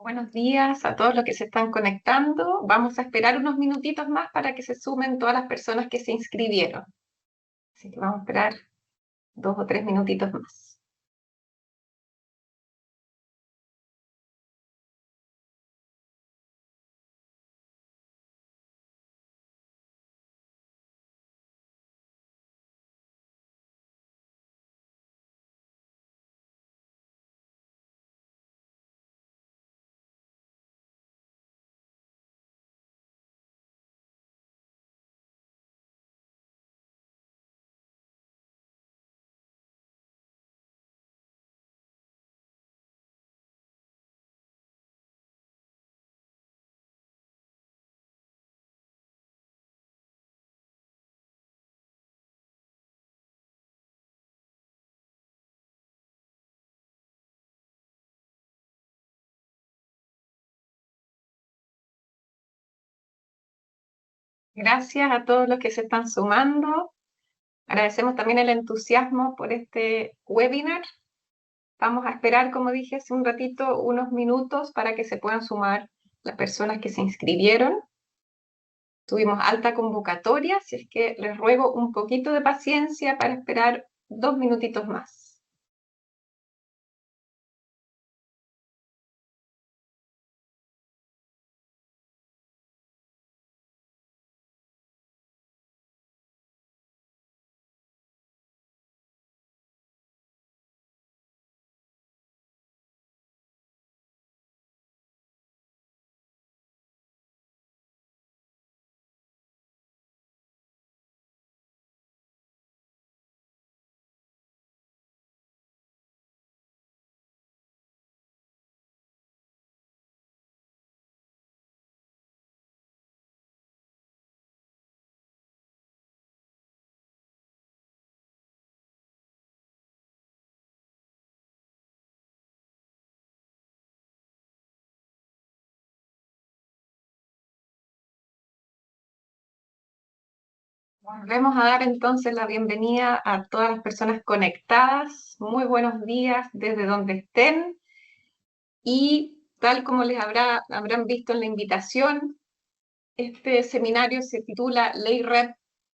Buenos días a todos los que se están conectando. Vamos a esperar unos minutitos más para que se sumen todas las personas que se inscribieron. Así que vamos a esperar 2 o 3 minutitos más. Gracias a todos los que se están sumando. Agradecemos también el entusiasmo por este webinar. Vamos a esperar, como dije hace un ratito, unos minutos para que se puedan sumar las personas que se inscribieron. Tuvimos alta convocatoria, así es que les ruego un poquito de paciencia para esperar 2 minutitos más. Volvemos a dar entonces la bienvenida a todas las personas conectadas. Muy buenos días desde donde estén. Y tal como les habrán visto en la invitación, este seminario se titula Ley REP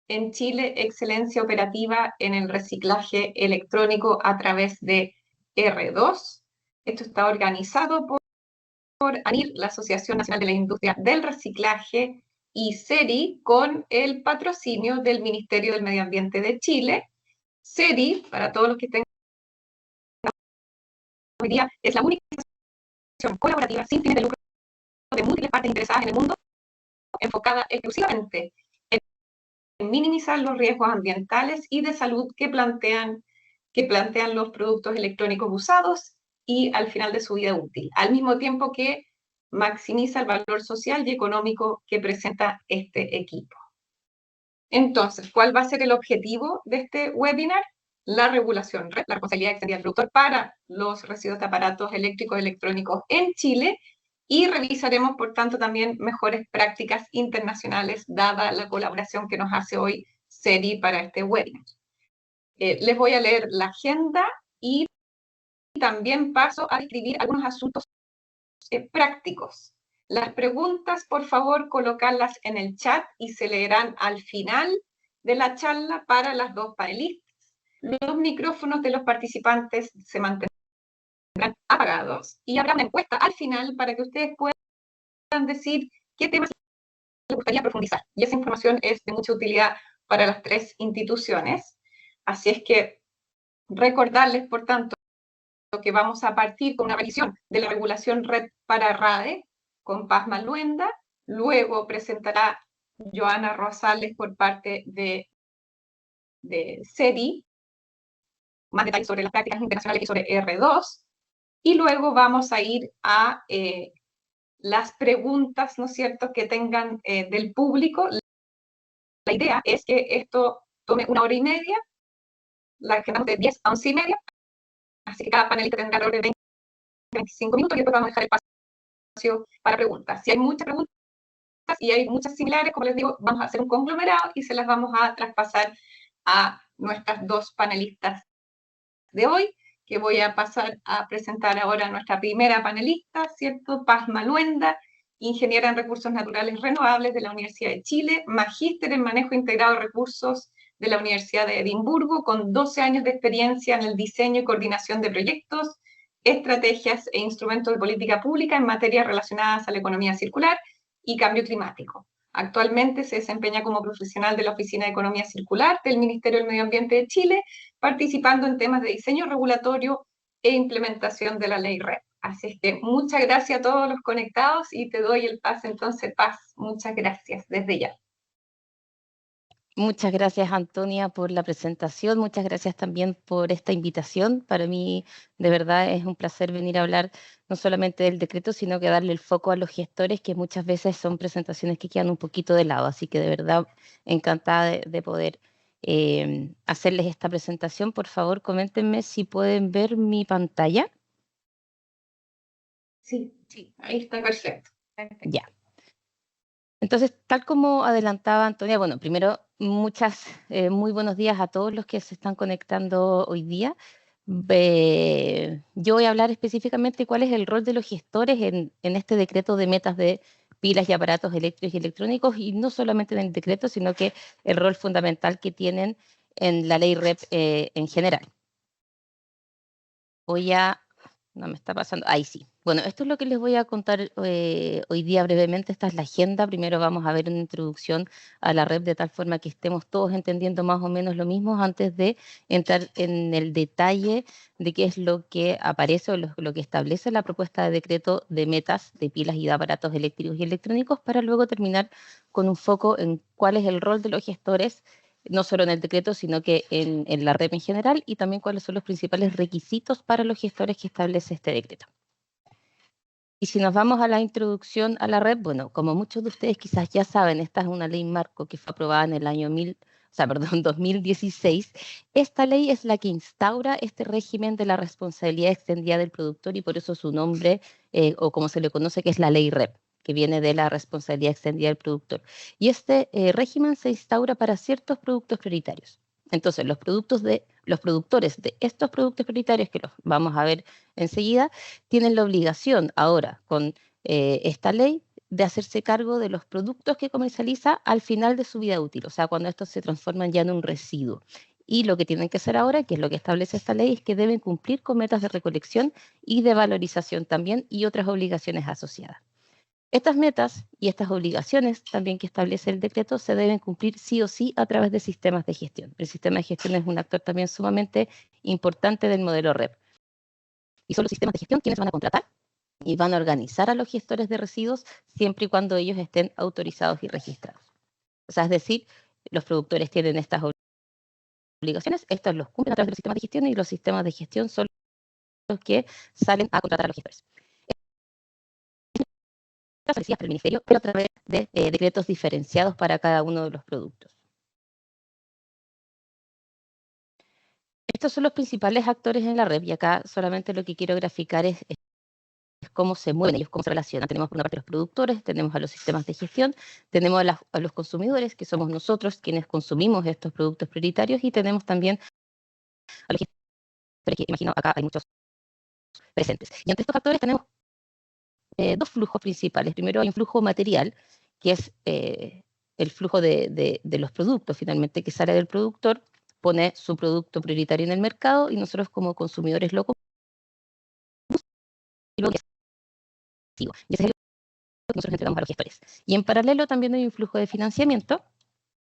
en Chile, excelencia operativa en el reciclaje electrónico a través de R2. Esto está organizado por ANIR, la Asociación Nacional de la Industria del Reciclaje, y SERI, con el patrocinio del Ministerio del Medio Ambiente de Chile. SERI, para todos los que estén hoy día, es la única organización colaborativa sin fines de lucro de múltiples partes interesadas en el mundo, enfocada exclusivamente en minimizar los riesgos ambientales y de salud que plantean los productos electrónicos usados y al final de su vida útil, al mismo tiempo que maximiza el valor social y económico que presenta este equipo. Entonces, ¿cuál va a ser el objetivo de este webinar? La regulación, la responsabilidad extendida del productor para los residuos de aparatos eléctricos y electrónicos en Chile, y revisaremos, por tanto, también mejores prácticas internacionales, dada la colaboración que nos hace hoy SERI para este webinar. Les voy a leer la agenda y también paso a describir algunos asuntos prácticos. Las preguntas, por favor, colocarlas en el chat y se leerán al final de la charla para las dos panelistas. Los micrófonos de los participantes se mantendrán apagados y habrá una encuesta al final para que ustedes puedan decir qué temas les gustaría profundizar. Y esa información es de mucha utilidad para las tres instituciones. Así es que recordarles, por tanto, que vamos a partir con una revisión de la regulación red para RADE con Paz Maluenda, luego presentará Joana Rosales por parte de SERI, más detalles sobre las prácticas internacionales y sobre R2, y luego vamos a ir a las preguntas, ¿no es cierto?, que tengan del público. La idea es que esto tome 1 hora y media, la agendamos de 10 a 11 y media, así que cada panelista tendrá alrededor de 25 minutos y después vamos a dejar el espacio para preguntas. Si hay muchas preguntas y hay muchas similares, como les digo, vamos a hacer un conglomerado y se las vamos a traspasar a nuestras dos panelistas de hoy, que voy a pasar a presentar ahora a nuestra primera panelista, ¿cierto? Paz Maluenda, ingeniera en recursos naturales renovables de la Universidad de Chile, magíster en manejo integrado de recursos de la Universidad de Edimburgo, con 12 años de experiencia en el diseño y coordinación de proyectos, estrategias e instrumentos de política pública en materias relacionadas a la economía circular y cambio climático. Actualmente se desempeña como profesional de la Oficina de Economía Circular del Ministerio del Medio Ambiente de Chile, participando en temas de diseño regulatorio e implementación de la ley REP. Así es que muchas gracias a todos los conectados y te doy el pase entonces, Paz. Muchas gracias desde ya. Muchas gracias, Antonia, por la presentación. Muchas gracias también por esta invitación. Para mí, de verdad, es un placer venir a hablar no solamente del decreto, sino que darle el foco a los gestores, que muchas veces son presentaciones que quedan un poquito de lado. Así que de verdad, encantada de poder hacerles esta presentación. Por favor, coméntenme si pueden ver mi pantalla. Sí, ahí está perfecto. Ya. Entonces, tal como adelantaba Antonia, bueno, primero, muy buenos días a todos los que se están conectando hoy día. Yo voy a hablar específicamente cuál es el rol de los gestores en este decreto de metas de pilas y aparatos eléctricos y electrónicos, y no solamente en el decreto, sino que el rol fundamental que tienen en la ley REP en general. No me está pasando. Ahí sí. Bueno, esto es lo que les voy a contar hoy día brevemente. Esta es la agenda. Primero vamos a ver una introducción a la red de tal forma que estemos todos entendiendo más o menos lo mismo antes de entrar en el detalle de qué es lo que aparece o lo que establece la propuesta de decreto de metas de pilas y de aparatos eléctricos y electrónicos, para luego terminar con un foco en cuál es el rol de los gestores, no solo en el decreto, sino que en la REP en general, y también cuáles son los principales requisitos para los gestores que establece este decreto. Y si nos vamos a la introducción a la REP, bueno, como muchos de ustedes quizás ya saben, esta es una ley marco que fue aprobada en el año 2016. Esta ley es la que instaura este régimen de la responsabilidad extendida del productor, y por eso su nombre, o como se le conoce, que es la ley REP, que viene de la responsabilidad extendida del productor. Y este régimen se instaura para ciertos productos prioritarios. Entonces, los productores de estos productos prioritarios, que los vamos a ver enseguida, tienen la obligación ahora, con esta ley, de hacerse cargo de los productos que comercializa al final de su vida útil, o sea, cuando estos se transforman ya en un residuo. Y lo que tienen que hacer ahora, que es lo que establece esta ley, es que deben cumplir con metas de recolección y de valorización también, y otras obligaciones asociadas. Estas metas y estas obligaciones también que establece el decreto se deben cumplir sí o sí a través de sistemas de gestión. El sistema de gestión es un actor también sumamente importante del modelo REP. Y son los sistemas de gestión quienes van a contratar y van a organizar a los gestores de residuos siempre y cuando ellos estén autorizados y registrados. O sea, es decir, los productores tienen estas obligaciones, estos los cumplen a través de los sistemas de gestión, y los sistemas de gestión son los que salen a contratar a los gestores. Ofrecidas por el Ministerio, pero a través de decretos diferenciados para cada uno de los productos. Estos son los principales actores en la red, y acá solamente lo que quiero graficar es cómo se mueven ellos, cómo se relacionan. Tenemos por una parte los productores, tenemos a los sistemas de gestión, tenemos a los consumidores, que somos nosotros quienes consumimos estos productos prioritarios, y tenemos también a los gestores, que imagino acá hay muchos presentes. Y entre estos factores tenemos dos flujos principales. Primero hay un flujo material, que es el flujo de los productos, finalmente, que sale del productor, pone su producto prioritario en el mercado, y nosotros como consumidores lo compramos, y luego y ese es el que nosotros entregamos a los gestores. Y en paralelo también hay un flujo de financiamiento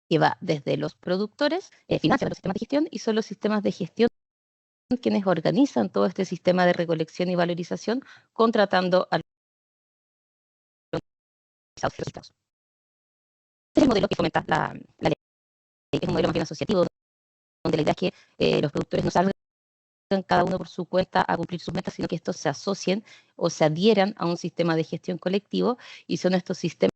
que va desde los productores, financian los sistemas de gestión, y son los sistemas de gestión quienes organizan todo este sistema de recolección y valorización, contratando a los resultados. Este es el modelo que fomenta la ley. Es un modelo más bien asociativo, donde la idea es que los productores no salgan cada uno por su cuenta a cumplir sus metas, sino que estos se asocien o se adhieran a un sistema de gestión colectivo, y son estos sistemas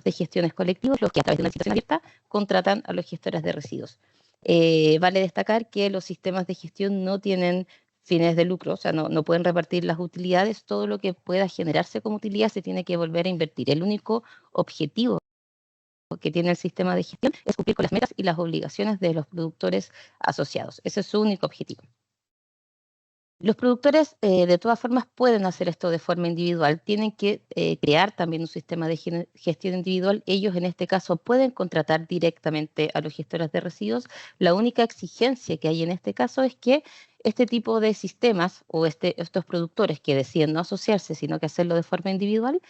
de gestiones colectivos los que, a través de una licitación abierta, contratan a los gestores de residuos. Vale destacar que los sistemas de gestión no tienen fines de lucro, o sea, no pueden repartir las utilidades. Todo lo que pueda generarse como utilidad se tiene que volver a invertir. El único objetivo que tiene el sistema de gestión es cumplir con las metas y las obligaciones de los productores asociados. Ese es su único objetivo. Los productores, de todas formas, pueden hacer esto de forma individual. Tienen que crear también un sistema de gestión individual. Ellos, en este caso, pueden contratar directamente a los gestores de residuos. La única exigencia que hay en este caso es que este tipo de sistemas o estos productores que deciden no asociarse, sino que hacerlo de forma individual,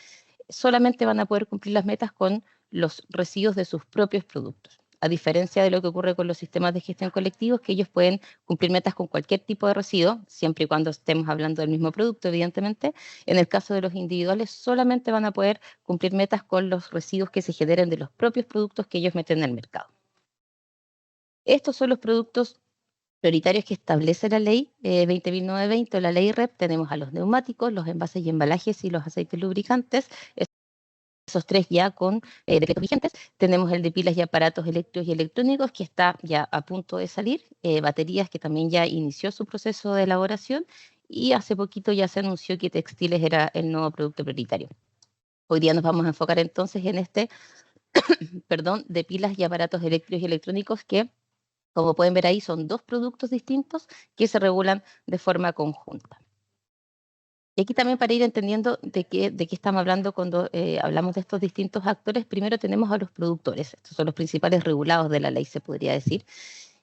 solamente van a poder cumplir las metas con los residuos de sus propios productos. A diferencia de lo que ocurre con los sistemas de gestión colectivos, que ellos pueden cumplir metas con cualquier tipo de residuo, siempre y cuando estemos hablando del mismo producto, evidentemente. En el caso de los individuales, solamente van a poder cumplir metas con los residuos que se generen de los propios productos que ellos meten en el mercado. Estos son los productos prioritarios que establece la ley 20.920 o la ley REP. Tenemos a los neumáticos, los envases y embalajes y los aceites lubricantes. Esos tres ya con decretos vigentes. Tenemos el de pilas y aparatos eléctricos y electrónicos, que está ya a punto de salir. Baterías, que también ya inició su proceso de elaboración. Y hace poquito ya se anunció que textiles era el nuevo producto prioritario. Hoy día nos vamos a enfocar entonces en este, de pilas y aparatos eléctricos y electrónicos, que, como pueden ver ahí, son dos productos distintos que se regulan de forma conjunta. Y aquí también, para ir entendiendo de qué estamos hablando cuando hablamos de estos distintos actores, primero tenemos a los productores. Estos son los principales regulados de la ley, se podría decir.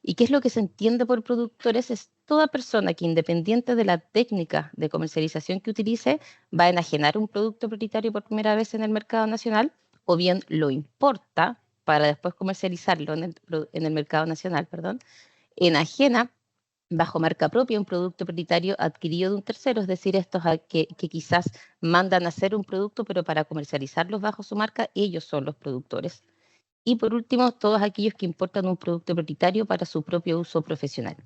¿Y qué es lo que se entiende por productores? Es toda persona que, independiente de la técnica de comercialización que utilice, va a enajenar un producto prioritario por primera vez en el mercado nacional, o bien lo importa para después comercializarlo en el mercado nacional, enajena bajo marca propia un producto prioritario adquirido de un tercero, es decir, estos que quizás mandan a hacer un producto, pero para comercializarlos bajo su marca, ellos son los productores. Y por último, todos aquellos que importan un producto prioritario para su propio uso profesional.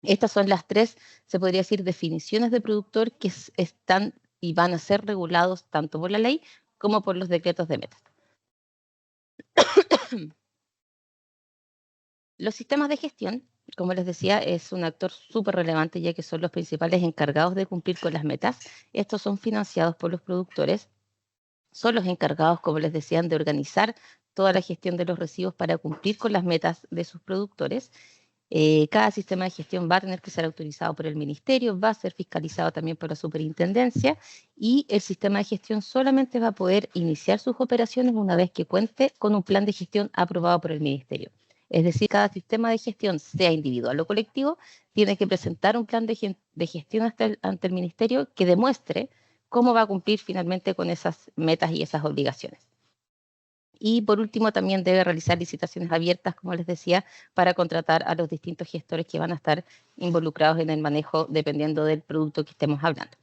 Estas son las tres, se podría decir, definiciones de productor que están y van a ser regulados tanto por la ley como por los decretos de metas. Los sistemas de gestión, como les decía, es un actor súper relevante, ya que son los principales encargados de cumplir con las metas. Estos son financiados por los productores. Son los encargados, como les decía, de organizar toda la gestión de los residuos para cumplir con las metas de sus productores. Cada sistema de gestión va a tener que ser autorizado por el ministerio, va a ser fiscalizado también por la superintendencia, y el sistema de gestión solamente va a poder iniciar sus operaciones una vez que cuente con un plan de gestión aprobado por el ministerio. Es decir, cada sistema de gestión, sea individual o colectivo, tiene que presentar un plan de gestión ante el ministerio que demuestre cómo va a cumplir finalmente con esas metas y esas obligaciones. Y por último, también debe realizar licitaciones abiertas, como les decía, para contratar a los distintos gestores que van a estar involucrados en el manejo, dependiendo del producto que estemos hablando.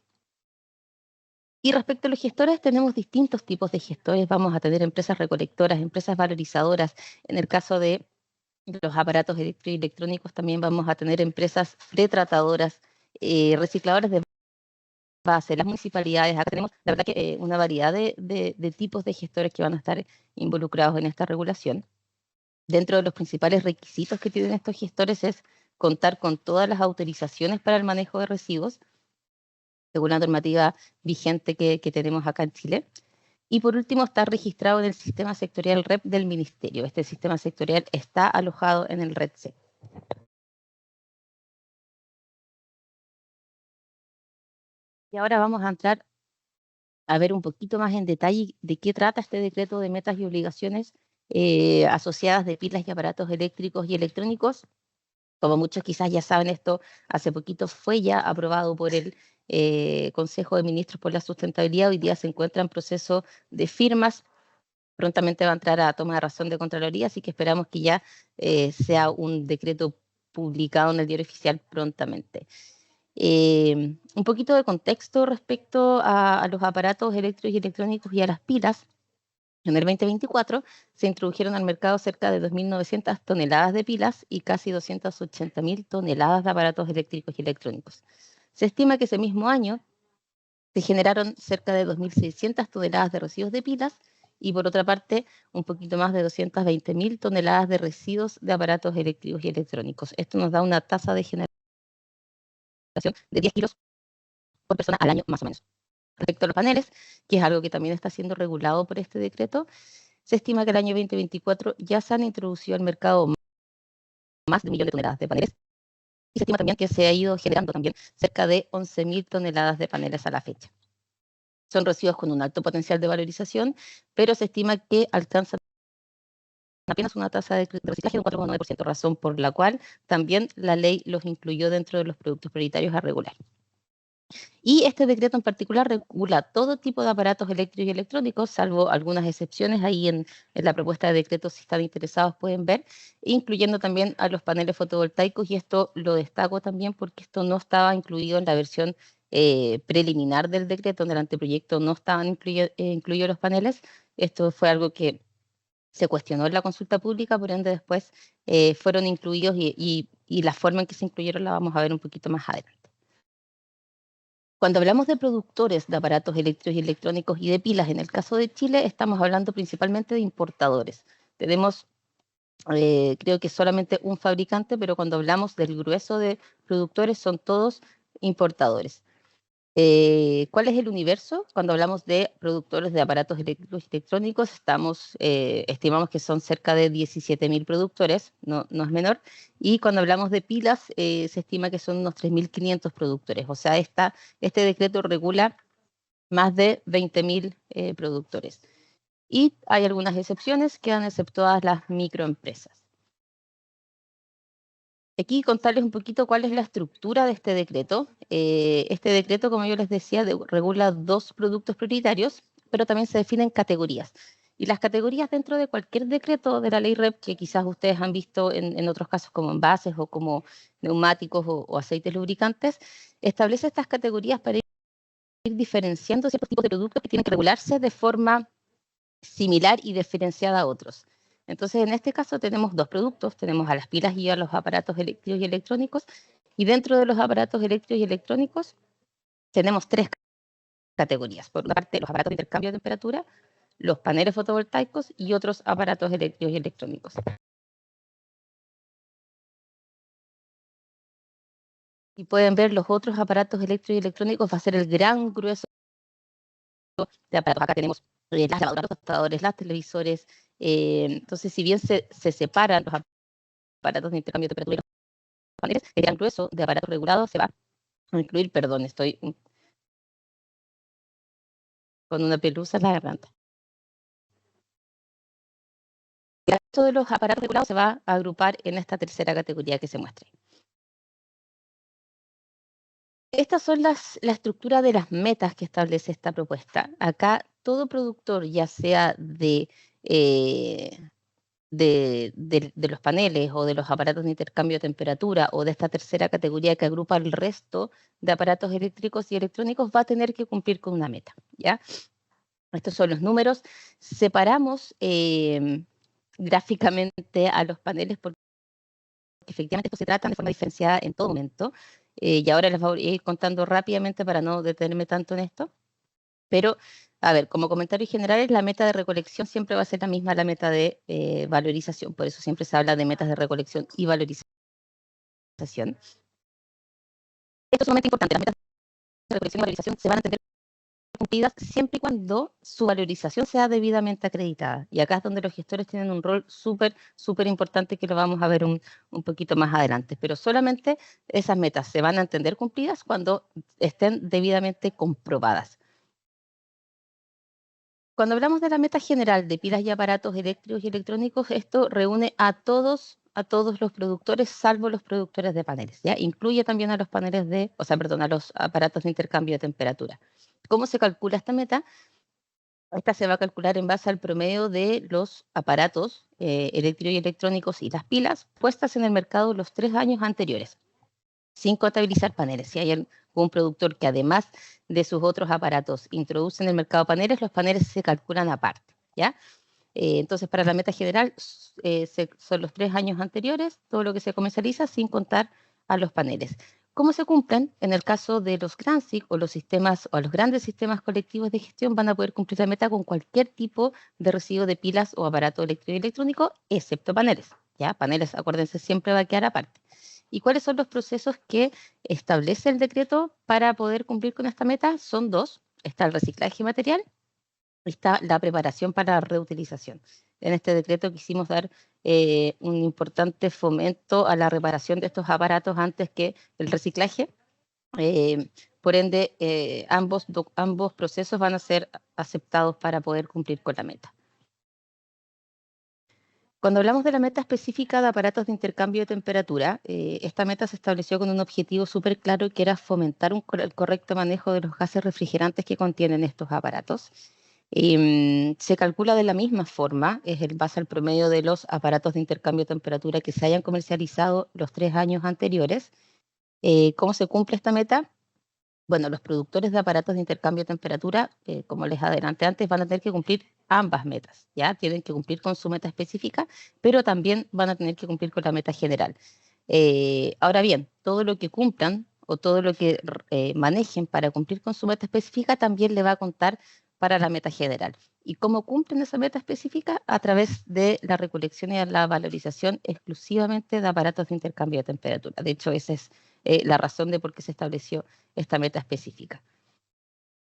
Y respecto a los gestores, tenemos distintos tipos de gestores. Vamos a tener empresas recolectoras, empresas valorizadoras. En el caso de los aparatos eléctricos y electrónicos, también vamos a tener empresas pretratadoras, recicladoras de base, las municipalidades. Acá tenemos, la verdad, que una variedad de tipos de gestores que van a estar involucrados en esta regulación. Dentro de los principales requisitos que tienen estos gestores es contar con todas las autorizaciones para el manejo de residuos, según la normativa vigente que tenemos acá en Chile. Y por último, está registrado en el sistema sectorial REP del Ministerio. Este sistema sectorial está alojado en el REDC. Y ahora vamos a entrar a ver un poquito más en detalle de qué trata este decreto de metas y obligaciones asociadas de pilas y aparatos eléctricos y electrónicos. Como muchos quizás ya saben, esto hace poquito fue ya aprobado por el Consejo de Ministros por la Sustentabilidad. Hoy día se encuentra en proceso de firmas. Prontamente va a entrar a toma de razón de Contraloría, así que esperamos que ya sea un decreto publicado en el Diario Oficial prontamente. Un poquito de contexto respecto a los aparatos eléctricos y electrónicos y a las pilas. En el 2024 se introdujeron al mercado cerca de 2.900 toneladas de pilas y casi 280.000 toneladas de aparatos eléctricos y electrónicos. Se estima que ese mismo año se generaron cerca de 2.600 toneladas de residuos de pilas y, por otra parte, un poquito más de 220.000 toneladas de residuos de aparatos eléctricos y electrónicos. Esto nos da una tasa de generación de 10 kilos por persona al año, más o menos. Respecto a los paneles, que es algo que también está siendo regulado por este decreto, se estima que el año 2024 ya se han introducido al mercado más de 1 millón de toneladas de paneles, Y se estima también que se ha ido generando también cerca de 11.000 toneladas de paneles a la fecha. Son residuos con un alto potencial de valorización, pero se estima que alcanzan apenas una tasa de reciclaje de un 4,9%, razón por la cual también la ley los incluyó dentro de los productos prioritarios a regular. Y este decreto en particular regula todo tipo de aparatos eléctricos y electrónicos, salvo algunas excepciones ahí en la propuesta de decreto, si están interesados pueden ver, incluyendo también a los paneles fotovoltaicos, y esto lo destaco también porque esto no estaba incluido en la versión preliminar del decreto, en el anteproyecto no estaban incluidos los paneles. Esto fue algo que se cuestionó en la consulta pública, por ende después fueron incluidos y la forma en que se incluyeron la vamos a ver un poquito más adelante. Cuando hablamos de productores de aparatos eléctricos y electrónicos y de pilas, en el caso de Chile, estamos hablando principalmente de importadores. Tenemos, creo que solamente un fabricante, pero cuando hablamos del grueso de productores son todos importadores. ¿Cuál es el universo? Cuando hablamos de productores de aparatos eléctricos y electrónicos, estimamos que son cerca de 17.000 productores, no es menor, y cuando hablamos de pilas, se estima que son unos 3.500 productores. O sea, este decreto regula más de 20.000 productores. Y hay algunas excepciones, quedan exceptuadas las microempresas. Aquí contarles un poquito cuál es la estructura de este decreto. Este decreto, como yo les decía, regula 2 productos prioritarios, pero también se definen categorías. Y las categorías dentro de cualquier decreto de la ley REP, que quizás ustedes han visto en otros casos como envases o como neumáticos o aceites lubricantes, establece estas categorías para ir diferenciando ciertos tipos de productos que tienen que regularse de forma similar y diferenciada a otros. Entonces, en este caso tenemos 2 productos, tenemos a las pilas y a los aparatos eléctricos y electrónicos, y dentro de los aparatos eléctricos y electrónicos tenemos 3 categorías. Por una parte, los aparatos de intercambio de temperatura, los paneles fotovoltaicos y otros aparatos eléctricos y electrónicos. Y pueden ver los otros aparatos eléctricos y electrónicos, va a ser el gran grueso de aparatos. Acá tenemos las lavadoras, los tostadores, las televisores. Entonces, si bien se separan los aparatos de intercambio de temperatura y los paneles, el gran grueso de aparatos regulados se va a incluir, perdón, estoy con una pelusa en la garganta. El resto de los aparatos regulados se va a agrupar en esta tercera categoría que se muestra. Estas son la estructura de las metas que establece esta propuesta. Acá todo productor, ya sea de los paneles o de los aparatos de intercambio de temperatura o de esta tercera categoría que agrupa el resto de aparatos eléctricos y electrónicos, va a tener que cumplir con una meta, ¿ya? Estos son los números. Separamos gráficamente a los paneles porque efectivamente esto se trata de forma diferenciada en todo momento. Y ahora les voy a ir contando rápidamente para no detenerme tanto en esto. Pero, a ver, como comentarios generales, la meta de recolección siempre va a ser la misma a la meta de valorización. Por eso siempre se habla de metas de recolección y valorización. Esto es sumamente importante. Las metas de recolección y valorización se van a entender cumplidas siempre y cuando su valorización sea debidamente acreditada. Y acá es donde los gestores tienen un rol súper importante que lo vamos a ver un poquito más adelante. Pero solamente esas metas se van a entender cumplidas cuando estén debidamente comprobadas. Cuando hablamos de la meta general de pilas y aparatos eléctricos y electrónicos, esto reúne a todos los productores, salvo los productores de paneles, ¿ya? Incluye también a los paneles a los aparatos de intercambio de temperatura. ¿Cómo se calcula esta meta? Esta se va a calcular en base al promedio de los aparatos eléctricos y electrónicos y las pilas puestas en el mercado los 3 años anteriores, sin contabilizar paneles. Si hay algún productor que además de sus otros aparatos introduce en el mercado paneles, los paneles se calculan aparte, ¿ya? Entonces, para la meta general son los 3 años anteriores, todo lo que se comercializa sin contar a los paneles. ¿Cómo se cumplen? En el caso de los GranSIC o los sistemas o los grandes sistemas colectivos de gestión, van a poder cumplir la meta con cualquier tipo de residuo de pilas o aparato eléctrico y electrónico, excepto paneles. ¿Ya? Paneles, acuérdense, siempre va a quedar aparte. ¿Y cuáles son los procesos que establece el decreto para poder cumplir con esta meta? Son 2. Está el reciclaje material está la preparación para la reutilización. En este decreto quisimos dar un importante fomento a la reparación de estos aparatos antes que el reciclaje. Por ende, ambos procesos van a ser aceptados para poder cumplir con la meta. Cuando hablamos de la meta específica de aparatos de intercambio de temperatura, esta meta se estableció con un objetivo súper claro, que era fomentar el correcto manejo de los gases refrigerantes que contienen estos aparatos. Se calcula de la misma forma, es el base al promedio de los aparatos de intercambio de temperatura que se hayan comercializado los 3 años anteriores. ¿Cómo se cumple esta meta? Bueno, los productores de aparatos de intercambio de temperatura, como les adelanté antes, van a tener que cumplir ambas metas, ¿ya? Tienen que cumplir con su meta específica, pero también van a tener que cumplir con la meta general. Ahora bien, todo lo que cumplan o todo lo que manejen para cumplir con su meta específica también le va a contar para la meta general. ¿Y cómo cumplen esa meta específica? A través de la recolección y la valorización exclusivamente de aparatos de intercambio de temperatura. De hecho, esa es la razón de por qué se estableció esta meta específica.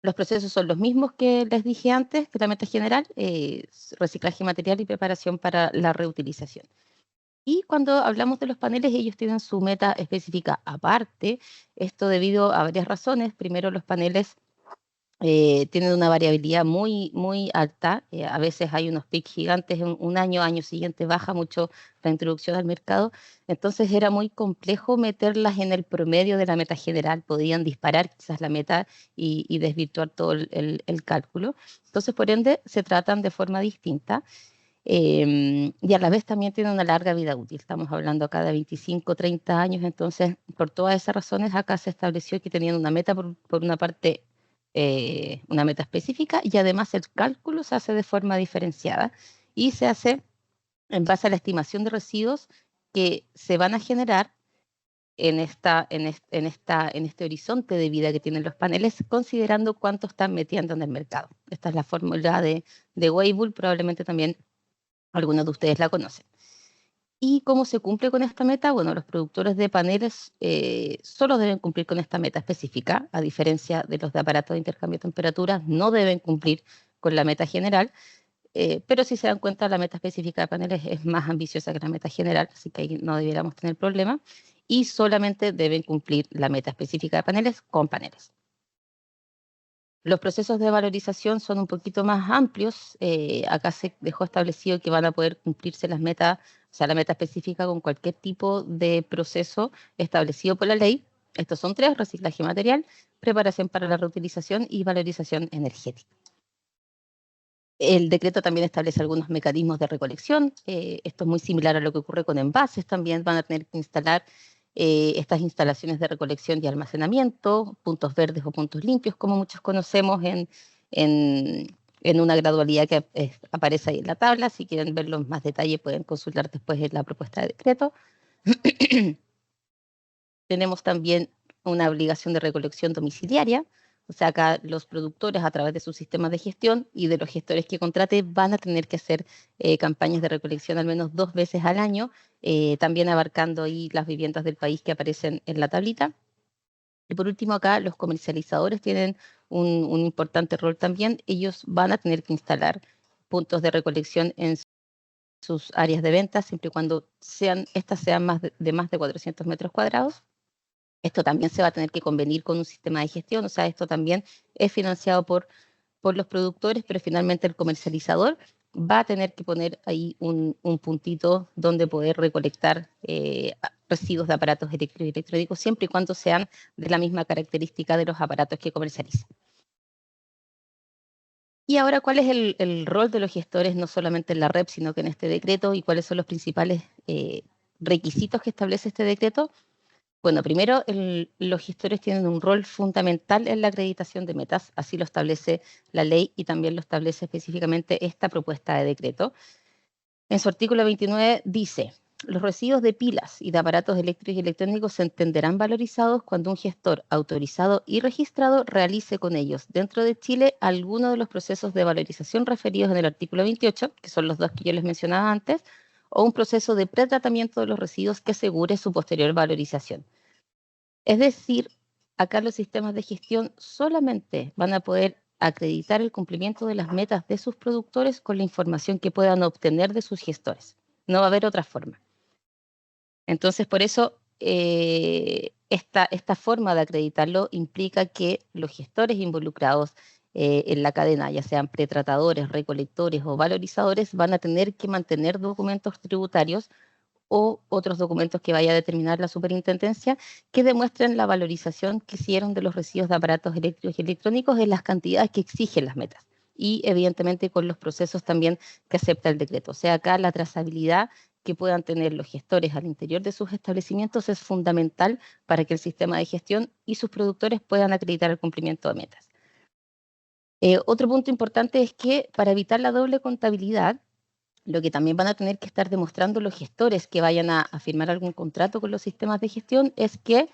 Los procesos son los mismos que les dije antes, que la meta general, reciclaje material y preparación para la reutilización. Y cuando hablamos de los paneles, ellos tienen su meta específica aparte, esto debido a varias razones. Primero, los paneles tienen una variabilidad muy, muy alta. A veces hay unos picos gigantes en un año, año siguiente baja mucho la introducción al mercado. Entonces era muy complejo meterlas en el promedio de la meta general. Podían disparar quizás la meta y desvirtuar todo el cálculo. Entonces, por ende, se tratan de forma distinta. Y a la vez también tienen una larga vida útil. Estamos hablando acá de 25, 30 años. Entonces, por todas esas razones, acá se estableció que tenían una meta, por una parte, una meta específica, y además el cálculo se hace de forma diferenciada y se hace en base a la estimación de residuos que se van a generar en este horizonte de vida que tienen los paneles, considerando cuánto están metiendo en el mercado. Esta es la fórmula de Weibull, probablemente también algunos de ustedes la conocen. ¿Y cómo se cumple con esta meta? Bueno, los productores de paneles solo deben cumplir con esta meta específica, a diferencia de los de aparatos de intercambio de temperaturas, no deben cumplir con la meta general, pero si se dan cuenta, la meta específica de paneles es más ambiciosa que la meta general, así que ahí no debiéramos tener problema, y solamente deben cumplir la meta específica de paneles con paneles. Los procesos de valorización son un poquito más amplios. Acá se dejó establecido que van a poder cumplirse las metas, o sea, la meta específica con cualquier tipo de proceso establecido por la ley. Estos son 3: reciclaje material, preparación para la reutilización y valorización energética. El decreto también establece algunos mecanismos de recolección. Esto es muy similar a lo que ocurre con envases. También van a tener que instalar estas instalaciones de recolección y almacenamiento, puntos verdes o puntos limpios, como muchos conocemos en una gradualidad que aparece ahí en la tabla. Si quieren verlo en más detalle, pueden consultar después en la propuesta de decreto. Tenemos también una obligación de recolección domiciliaria. O sea, acá los productores, a través de sus sistemas de gestión y de los gestores que contrate, van a tener que hacer campañas de recolección al menos 2 veces al año, también abarcando ahí las viviendas del país que aparecen en la tablita. Y por último, acá los comercializadores tienen un importante rol también. Ellos van a tener que instalar puntos de recolección en sus áreas de venta, siempre y cuando estas sean de más de 400 metros cuadrados. Esto también se va a tener que convenir con un sistema de gestión, o sea, esto también es financiado por los productores, pero finalmente el comercializador va a tener que poner ahí un puntito donde poder recolectar residuos de aparatos eléctricos y electrónicos, siempre y cuando sean de la misma característica de los aparatos que comercializan. Y ahora, ¿cuál es el rol de los gestores, no solamente en la REP, sino que en este decreto, y cuáles son los principales requisitos que establece este decreto? Bueno, primero, los gestores tienen un rol fundamental en la acreditación de metas, así lo establece la ley y también lo establece específicamente esta propuesta de decreto. En su artículo 29 dice: los residuos de pilas y de aparatos eléctricos y electrónicos se entenderán valorizados cuando un gestor autorizado y registrado realice con ellos dentro de Chile alguno de los procesos de valorización referidos en el artículo 28, que son los 2 que yo les mencionaba antes, o un proceso de pretratamiento de los residuos que asegure su posterior valorización. Es decir, acá los sistemas de gestión solamente van a poder acreditar el cumplimiento de las metas de sus productores con la información que puedan obtener de sus gestores. No va a haber otra forma. Entonces, por eso, esta forma de acreditarlo implica que los gestores involucrados en la cadena, ya sean pretratadores, recolectores o valorizadores, van a tener que mantener documentos tributarios o otros documentos que vaya a determinar la superintendencia que demuestren la valorización que hicieron de los residuos de aparatos eléctricos y electrónicos en las cantidades que exigen las metas. Y evidentemente con los procesos también que acepta el decreto. O sea, acá la trazabilidad que puedan tener los gestores al interior de sus establecimientos es fundamental para que el sistema de gestión y sus productores puedan acreditar el cumplimiento de metas. Otro punto importante es que para evitar la doble contabilidad, lo que también van a tener que estar demostrando los gestores que vayan a firmar algún contrato con los sistemas de gestión es que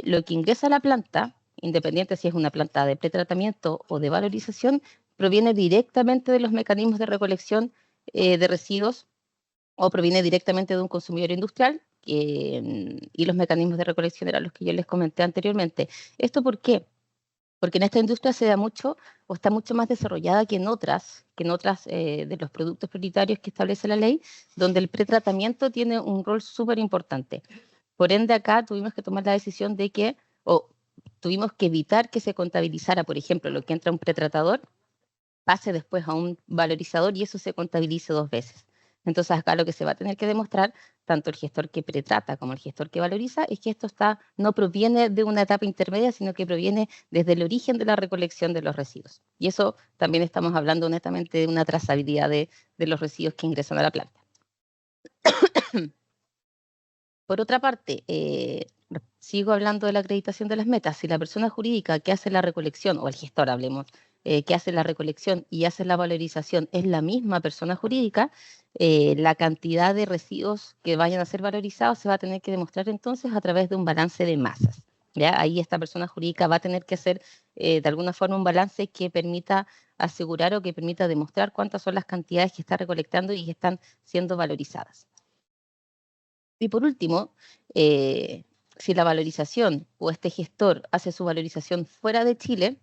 lo que ingresa a la planta, independiente si es una planta de pretratamiento o de valorización, proviene directamente de los mecanismos de recolección de residuos o proviene directamente de un consumidor industrial y los mecanismos de recolección eran los que yo les comenté anteriormente. ¿Esto por qué? Porque en esta industria se da mucho o está mucho más desarrollada que en otras de los productos prioritarios que establece la ley, donde el pretratamiento tiene un rol súper importante. Por ende, acá tuvimos que tomar la decisión de que, o tuvimos que evitar que se contabilizara, por ejemplo, lo que entra a un pretratador, pase después a un valorizador y eso se contabilice 2 veces. Entonces acá lo que se va a tener que demostrar, tanto el gestor que pretrata como el gestor que valoriza, es que esto no proviene de una etapa intermedia, sino que proviene desde el origen de la recolección de los residuos. Y eso también estamos hablando netamente de una trazabilidad de los residuos que ingresan a la planta. Por otra parte, sigo hablando de la acreditación de las metas. Si la persona jurídica que hace la recolección, o el gestor hablemos, que hace la recolección y hace la valorización es la misma persona jurídica, la cantidad de residuos que vayan a ser valorizados se va a tener que demostrar entonces a través de un balance de masas. ¿Ya? Ahí esta persona jurídica va a tener que hacer de alguna forma un balance que permita asegurar o que permita demostrar cuántas son las cantidades que está recolectando y que están siendo valorizadas. Y por último, si la valorización o este gestor hace su valorización fuera de Chile,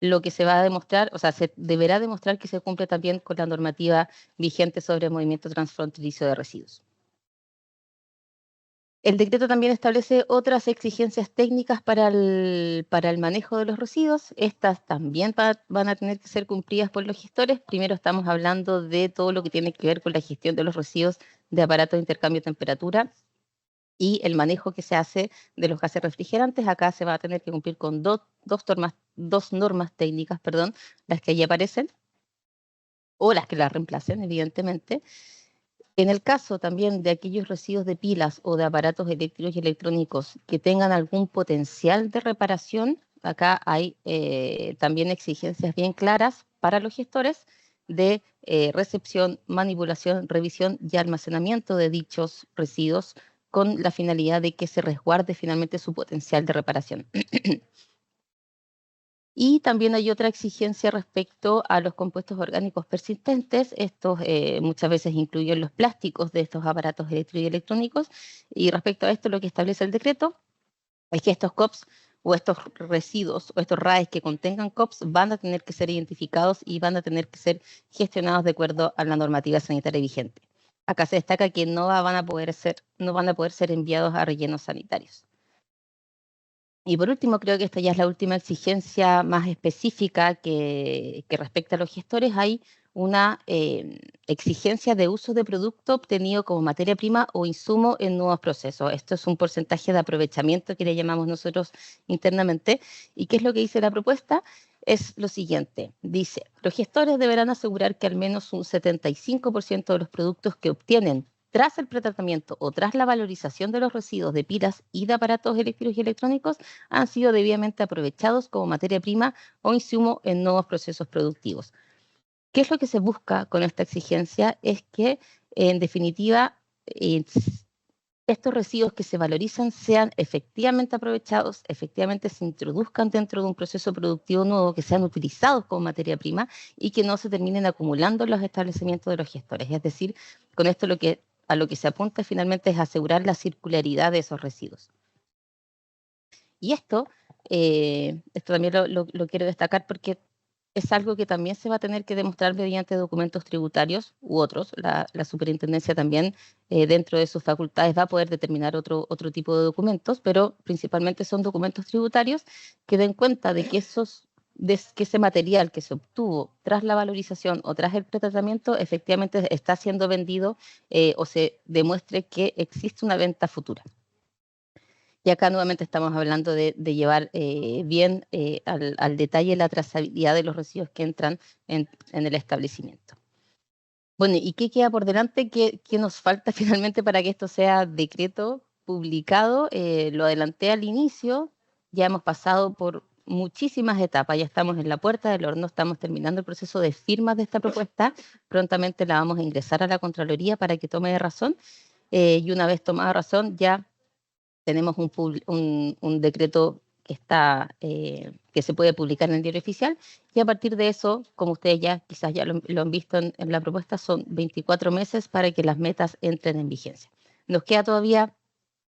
lo que se va a demostrar, o sea, se deberá demostrar que se cumple también con la normativa vigente sobre el movimiento transfronterizo de residuos. El decreto también establece otras exigencias técnicas para el manejo de los residuos. Estas también van a tener que ser cumplidas por los gestores. Primero estamos hablando de todo lo que tiene que ver con la gestión de los residuos de aparatos de intercambio de temperatura y el manejo que se hace de los gases refrigerantes. Acá se va a tener que cumplir con dos normas técnicas, las que allí aparecen, o las que las reemplacen, evidentemente. En el caso también de aquellos residuos de pilas o de aparatos eléctricos y electrónicos que tengan algún potencial de reparación, acá hay también exigencias bien claras para los gestores de recepción, manipulación, revisión y almacenamiento de dichos residuos con la finalidad de que se resguarde finalmente su potencial de reparación. Y también hay otra exigencia respecto a los compuestos orgánicos persistentes. Estos muchas veces incluyen los plásticos de estos aparatos eléctricos y electrónicos. Y respecto a esto, lo que establece el decreto es que estos COPS o estos residuos o estos RAEs que contengan COPS van a tener que ser identificados y van a tener que ser gestionados de acuerdo a la normativa sanitaria vigente. Acá se destaca que no van a poder ser enviados a rellenos sanitarios. Y por último, creo que esta ya es la última exigencia más específica que respecta a los gestores. Hay una exigencia de uso de producto obtenido como materia prima o insumo en nuevos procesos. Esto es un porcentaje de aprovechamiento que le llamamos nosotros internamente. ¿Y qué es lo que dice la propuesta? Es lo siguiente. Dice, los gestores deberán asegurar que al menos un 75% de los productos que obtienen tras el pretratamiento o tras la valorización de los residuos de pilas y de aparatos eléctricos y electrónicos han sido debidamente aprovechados como materia prima o insumo en nuevos procesos productivos. ¿Qué es lo que se busca con esta exigencia? Es que, en definitiva, estos residuos que se valorizan sean efectivamente aprovechados, efectivamente se introduzcan dentro de un proceso productivo nuevo, que sean utilizados como materia prima y que no se terminen acumulando en los establecimientos de los gestores. Es decir, con esto a lo que se apunta finalmente es asegurar la circularidad de esos residuos. Y esto Esto también lo quiero destacar porque es algo que también se va a tener que demostrar mediante documentos tributarios u otros. La superintendencia también, dentro de sus facultades, va a poder determinar otro tipo de documentos, pero principalmente son documentos tributarios que den cuenta de que que ese material que se obtuvo tras la valorización o tras el pretratamiento efectivamente está siendo vendido, o se demuestre que existe una venta futura. Y acá nuevamente estamos hablando de llevar bien al detalle la trazabilidad de los residuos que entran en el establecimiento. Bueno, ¿y qué queda por delante? ¿Qué nos falta finalmente para que esto sea decreto publicado? Lo adelanté al inicio, ya hemos pasado por muchísimas etapas, ya estamos en la puerta del horno, estamos terminando el proceso de firmas de esta propuesta, prontamente la vamos a ingresar a la Contraloría para que tome razón, y una vez tomada razón ya tenemos un decreto que se puede publicar en el diario oficial, y a partir de eso, como ustedes ya quizás ya lo han visto en la propuesta, son 24 meses para que las metas entren en vigencia. Nos queda todavía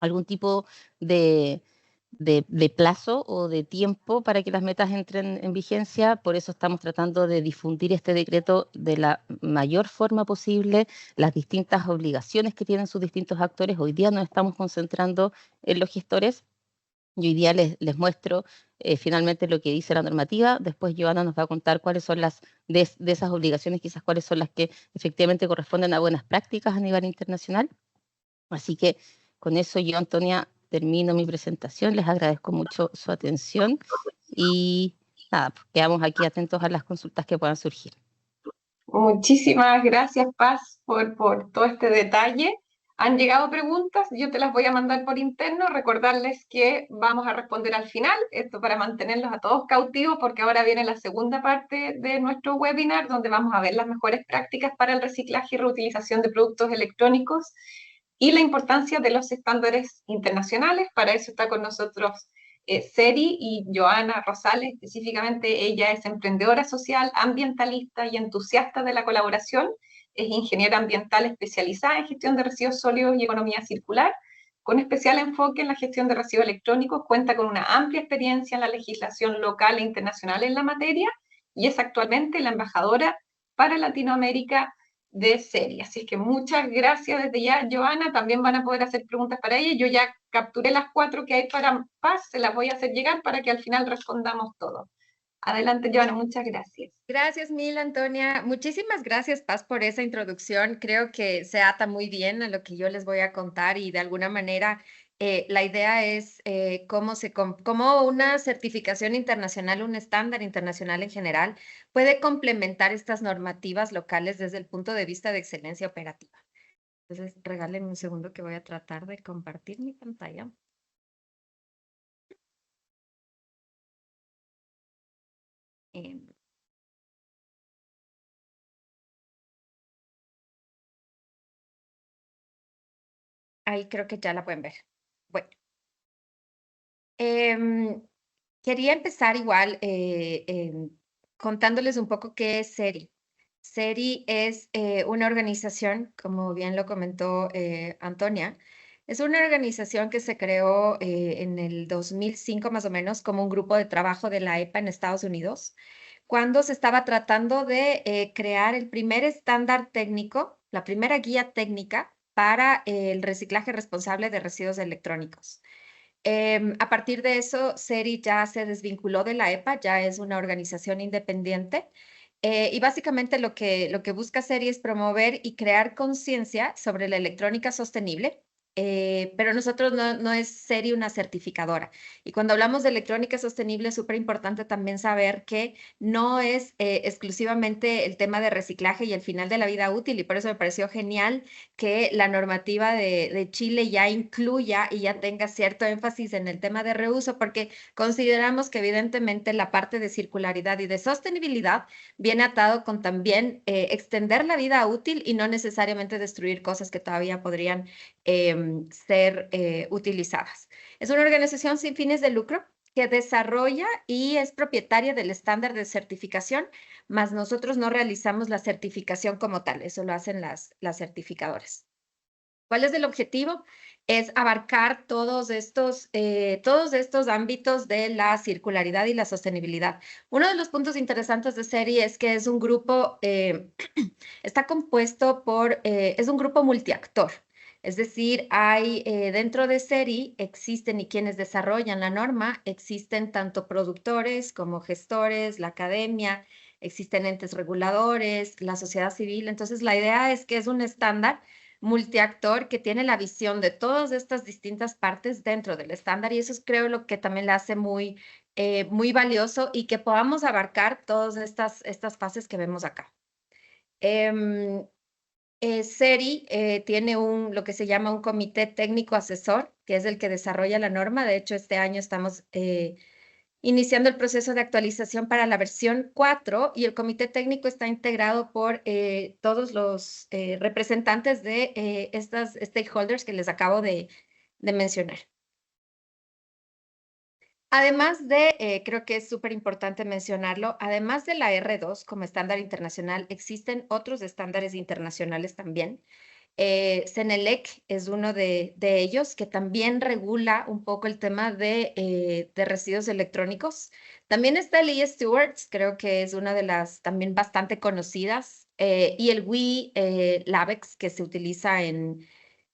algún tipo de, de plazo o de tiempo para que las metas entren en vigencia, por eso estamos tratando de difundir este decreto de la mayor forma posible, las distintas obligaciones que tienen sus distintos actores. Hoy día nos estamos concentrando en los gestores y hoy día les muestro finalmente lo que dice la normativa. Después Joana nos va a contar cuáles son de esas obligaciones, quizás cuáles son las que efectivamente corresponden a buenas prácticas a nivel internacional. Así que con eso yo, Antonia, termino mi presentación. Les agradezco mucho su atención y nada, pues quedamos aquí atentos a las consultas que puedan surgir. Muchísimas gracias, Paz, por todo este detalle. Han llegado preguntas, yo te las voy a mandar por interno, recordarles que vamos a responder al final, esto para mantenerlos a todos cautivos, porque ahora viene la segunda parte de nuestro webinar, donde vamos a ver las mejores prácticas para el reciclaje y reutilización de productos electrónicos y la importancia de los estándares internacionales. Para eso está con nosotros Seri y Joana Rosales, específicamente ella es emprendedora social, ambientalista y entusiasta de la colaboración, es ingeniera ambiental especializada en gestión de residuos sólidos y economía circular, con especial enfoque en la gestión de residuos electrónicos, cuenta con una amplia experiencia en la legislación local e internacional en la materia y es actualmente la embajadora para Latinoamérica de serie. Así es que muchas gracias desde ya, Joana. También van a poder hacer preguntas para ella. Yo ya capturé las 4 que hay para Paz, se las voy a hacer llegar para que al final respondamos todo. Adelante, Joana, muchas gracias. Gracias mil, Antonia. Muchísimas gracias, Paz, por esa introducción. Creo que se ata muy bien a lo que yo les voy a contar y de alguna manera la idea es cómo una certificación internacional, un estándar internacional en general, puede complementar estas normativas locales desde el punto de vista de excelencia operativa. Entonces, regálenme un segundo que voy a tratar de compartir mi pantalla. Ahí creo que ya la pueden ver. Bueno. Quería empezar igual contándoles un poco qué es SERI. SERI es una organización, como bien lo comentó Antonia, es una organización que se creó en el 2005 más o menos como un grupo de trabajo de la EPA en Estados Unidos, cuando se estaba tratando de crear el primer estándar técnico, la primera guía técnica para el reciclaje responsable de residuos electrónicos. A partir de eso, SERI ya se desvinculó de la EPA, ya es una organización independiente. Y básicamente lo que busca SERI es promover y crear conciencia sobre la electrónica sostenible, pero nosotros no es SERI una certificadora. Y cuando hablamos de electrónica sostenible, es súper importante también saber que no es exclusivamente el tema de reciclaje y el final de la vida útil, y por eso me pareció genial que la normativa de Chile ya incluya y ya tenga cierto énfasis en el tema de reuso, porque consideramos que evidentemente la parte de circularidad y de sostenibilidad viene atado con también extender la vida útil y no necesariamente destruir cosas que todavía podrían ser utilizadas. Es una organización sin fines de lucro que desarrolla y es propietaria del estándar de certificación, mas nosotros no realizamos la certificación como tal, eso lo hacen las certificadoras. ¿Cuál es el objetivo? Es abarcar todos estos ámbitos de la circularidad y la sostenibilidad. Uno de los puntos interesantes de SERI es que es un grupo, está compuesto por, es un grupo multiactor. Es decir, hay dentro de SERI existen y quienes desarrollan la norma, existen tanto productores como gestores, la academia, existen entes reguladores, la sociedad civil. Entonces, la idea es que es un estándar multiactor que tiene la visión de todas estas distintas partes dentro del estándar y eso es, creo, lo que también le hace muy, muy valioso y que podamos abarcar todas estas fases que vemos acá. SERI tiene lo que se llama un comité técnico asesor, que es el que desarrolla la norma. De hecho, este año estamos iniciando el proceso de actualización para la versión 4 y el comité técnico está integrado por todos los representantes de estas stakeholders que les acabo de mencionar. Además de, creo que es súper importante mencionarlo, además de la R2 como estándar internacional, existen otros estándares internacionales también. CENELEC es uno de ellos que también regula un poco el tema de residuos electrónicos. También está el E-Stewards, creo que es una de las también bastante conocidas, y el WE LABEX que se utiliza en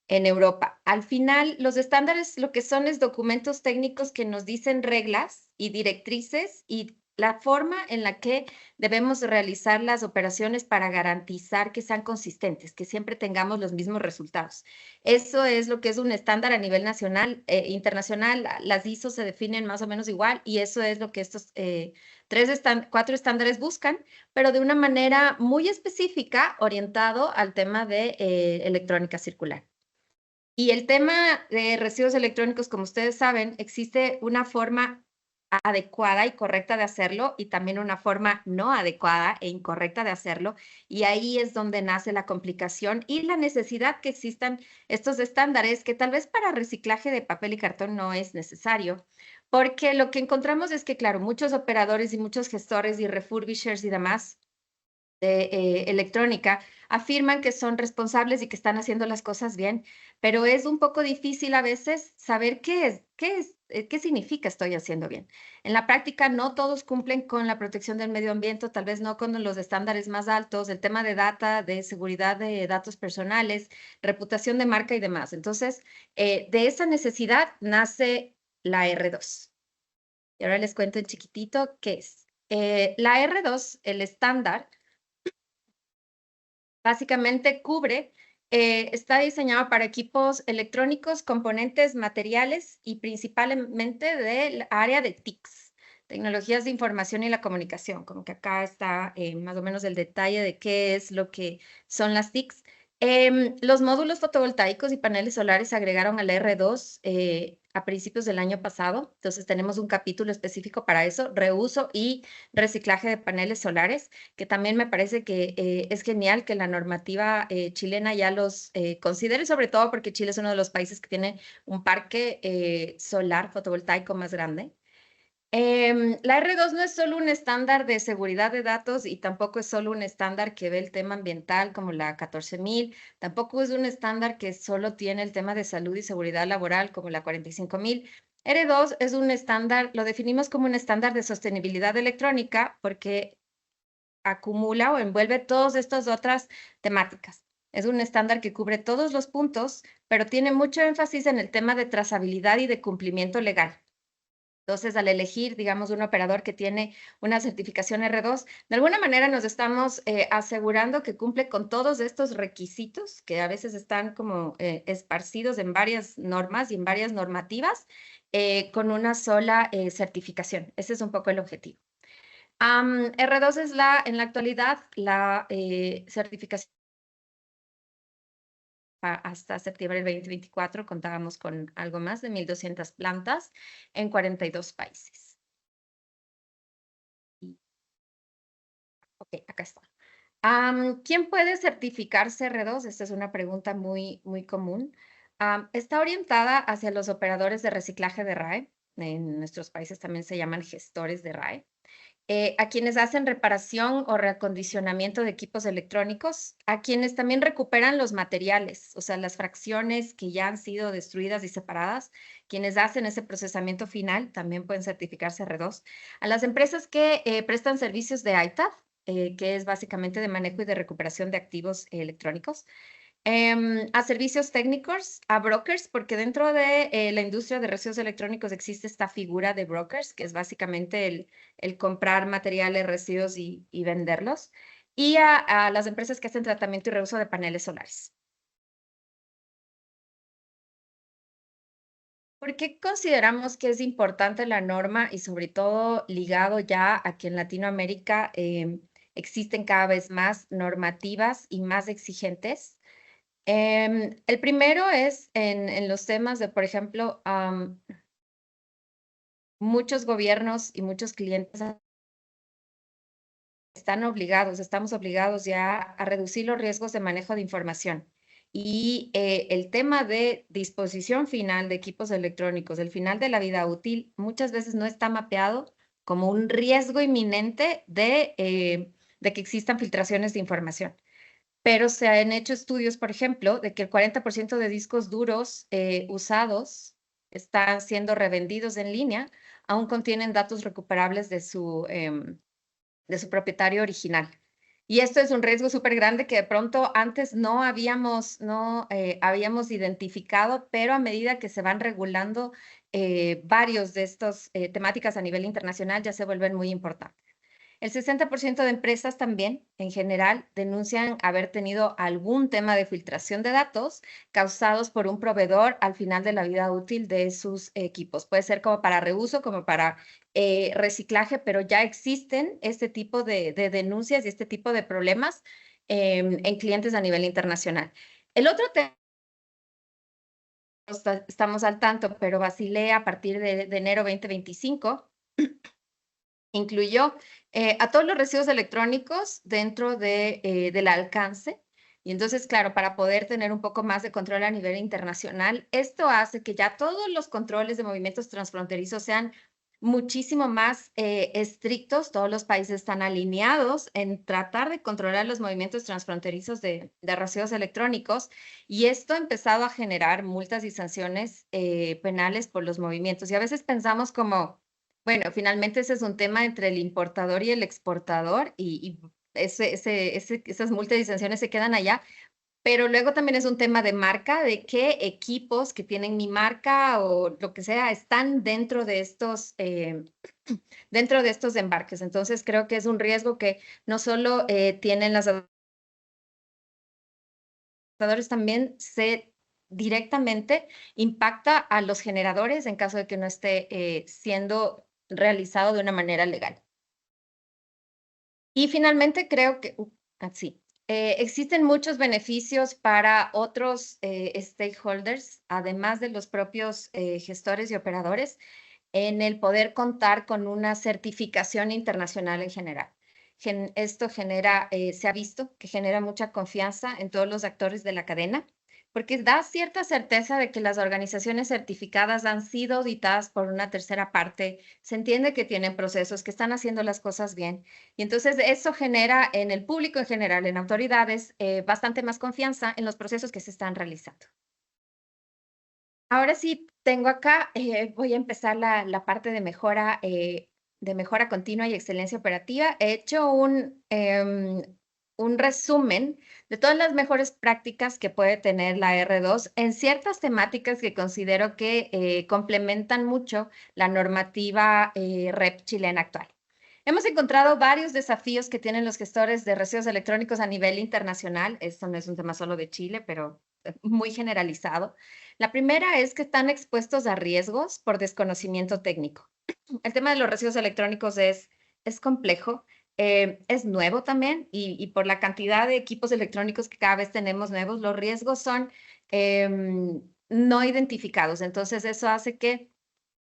Europa. Al final, los estándares lo que son es documentos técnicos que nos dicen reglas y directrices y la forma en la que debemos realizar las operaciones para garantizar que sean consistentes, que siempre tengamos los mismos resultados. Eso es lo que es un estándar a nivel nacional, internacional. Las ISO se definen más o menos igual y eso es lo que estos 4 estándares buscan, pero de una manera muy específica, orientado al tema de electrónica circular. Y el tema de residuos electrónicos, como ustedes saben, existe una forma adecuada y correcta de hacerlo y también una forma no adecuada e incorrecta de hacerlo. Y ahí es donde nace la complicación y la necesidad que existan estos estándares que tal vez para reciclaje de papel y cartón no es necesario. Porque lo que encontramos es que, claro, muchos operadores y muchos gestores y refurbishers y demás de electrónica afirman que son responsables y que están haciendo las cosas bien, pero es un poco difícil a veces saber qué significa estoy haciendo bien. En la práctica no todos cumplen con la protección del medio ambiente, tal vez no con los estándares más altos, el tema de data, de seguridad de datos personales, reputación de marca y demás. Entonces, de esa necesidad nace la R2. Y ahora les cuento en chiquitito qué es. La R2, el estándar, básicamente cubre, está diseñado para equipos electrónicos, componentes, materiales y principalmente del área de TICs, tecnologías de información y la comunicación, como que acá está más o menos el detalle de qué es lo que son las TICs. Los módulos fotovoltaicos y paneles solares se agregaron al R2 a principios del año pasado, entonces tenemos un capítulo específico para eso, reuso y reciclaje de paneles solares, que también me parece que es genial que la normativa chilena ya los considere, sobre todo porque Chile es uno de los países que tiene un parque solar fotovoltaico más grande. La R2 no es solo un estándar de seguridad de datos y tampoco es solo un estándar que ve el tema ambiental como la 14000, tampoco es un estándar que solo tiene el tema de salud y seguridad laboral como la 45000. R2 es un estándar, lo definimos como un estándar de sostenibilidad electrónica porque acumula o envuelve todas estas otras temáticas. Es un estándar que cubre todos los puntos, pero tiene mucho énfasis en el tema de trazabilidad y de cumplimiento legal. Entonces, al elegir, digamos, un operador que tiene una certificación R2, de alguna manera nos estamos asegurando que cumple con todos estos requisitos que a veces están como esparcidos en varias normas y en varias normativas con una sola certificación. Ese es un poco el objetivo. R2 es en la actualidad la certificación. Hasta septiembre del 2024 contábamos con algo más de 1,200 plantas en 42 países. Ok, acá está. ¿Quién puede certificarse R2? Esta es una pregunta muy, muy común. Está orientada hacia los operadores de reciclaje de RAE. En nuestros países también se llaman gestores de RAE. a quienes hacen reparación o reacondicionamiento de equipos electrónicos, a quienes también recuperan los materiales, o sea, las fracciones que ya han sido destruidas y separadas, quienes hacen ese procesamiento final también pueden certificarse R2, a las empresas que prestan servicios de ITAD, que es básicamente de manejo y de recuperación de activos electrónicos, a servicios técnicos, a brokers, porque dentro de la industria de residuos electrónicos existe esta figura de brokers, que es básicamente el comprar materiales, residuos y venderlos, y a las empresas que hacen tratamiento y reuso de paneles solares. ¿Por qué consideramos que es importante la norma y sobre todo ligado ya a que en Latinoamérica existen cada vez más normativas y más exigentes? El primero es en los temas de, por ejemplo, muchos gobiernos y muchos clientes estamos obligados ya a reducir los riesgos de manejo de información. Y el tema de disposición final de equipos electrónicos, el final de la vida útil, muchas veces no está mapeado como un riesgo inminente de que existan filtraciones de información. Pero se han hecho estudios, por ejemplo, de que el 40% de discos duros usados están siendo revendidos en línea, aún contienen datos recuperables de su propietario original. Y esto es un riesgo súper grande que de pronto antes no habíamos identificado, pero a medida que se van regulando varios de estos temáticas a nivel internacional ya se vuelven muy importantes. El 60% de empresas también, en general, denuncian haber tenido algún tema de filtración de datos causados por un proveedor al final de la vida útil de sus equipos. Puede ser como para reuso, como para reciclaje, pero ya existen este tipo de denuncias y este tipo de problemas en clientes a nivel internacional. El otro tema, estamos al tanto, pero Basilea a partir de enero 2025 incluyó a todos los residuos electrónicos dentro del alcance. Y entonces, claro, para poder tener un poco más de control a nivel internacional, esto hace que ya todos los controles de movimientos transfronterizos sean muchísimo más estrictos. Todos los países están alineados en tratar de controlar los movimientos transfronterizos de residuos electrónicos. Y esto ha empezado a generar multas y sanciones penales por los movimientos. Y a veces pensamos como bueno, finalmente ese es un tema entre el importador y el exportador y esas multas y sanciones se quedan allá, pero luego también es un tema de marca, de qué equipos que tienen mi marca o lo que sea están dentro de estos embarques. Entonces creo que es un riesgo que no solo tienen las exportadores, también se directamente impacta a los generadores en caso de que no esté siendo realizado de una manera legal. Y finalmente creo que, así, existen muchos beneficios para otros stakeholders, además de los propios gestores y operadores, en el poder contar con una certificación internacional en general. Esto genera, se ha visto que genera mucha confianza en todos los actores de la cadena, porque da cierta certeza de que las organizaciones certificadas han sido auditadas por una tercera parte, se entiende que tienen procesos, que están haciendo las cosas bien, y entonces eso genera en el público en general, en autoridades, bastante más confianza en los procesos que se están realizando. Ahora sí, tengo acá, voy a empezar la parte de mejora continua y excelencia operativa. He hecho un resumen de todas las mejores prácticas que puede tener la R2 en ciertas temáticas que considero que complementan mucho la normativa REP chilena actual. Hemos encontrado varios desafíos que tienen los gestores de residuos electrónicos a nivel internacional. Esto no es un tema solo de Chile, pero muy generalizado. La primera es que están expuestos a riesgos por desconocimiento técnico. El tema de los residuos electrónicos es complejo, es nuevo también y por la cantidad de equipos electrónicos que cada vez tenemos nuevos, los riesgos son no identificados. Entonces eso hace que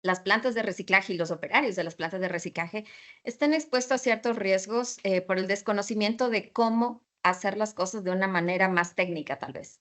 las plantas de reciclaje y los operarios de las plantas de reciclaje estén expuestos a ciertos riesgos por el desconocimiento de cómo hacer las cosas de una manera más técnica, tal vez.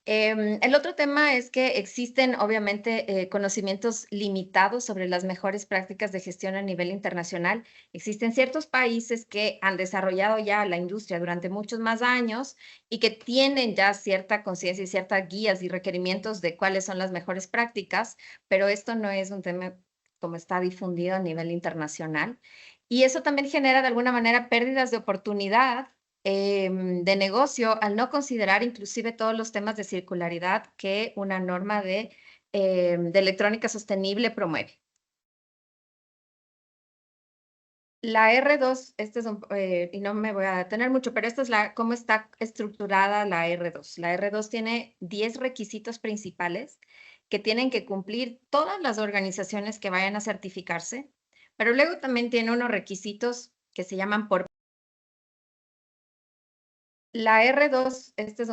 El otro tema es que existen, obviamente, conocimientos limitados sobre las mejores prácticas de gestión a nivel internacional. Existen ciertos países que han desarrollado ya la industria durante muchos más años y que tienen ya cierta conciencia y ciertas guías y requerimientos de cuáles son las mejores prácticas, pero esto no es un tema como está difundido a nivel internacional. Y eso también genera de alguna manera pérdidas de oportunidad de negocio al no considerar inclusive todos los temas de circularidad que una norma de electrónica sostenible promueve. La R2, este es y no me voy a detener mucho, pero esta es cómo está estructurada la R2. La R2 tiene 10 requisitos principales que tienen que cumplir todas las organizaciones que vayan a certificarse, pero luego también tiene unos requisitos que se llaman por... La R2, este es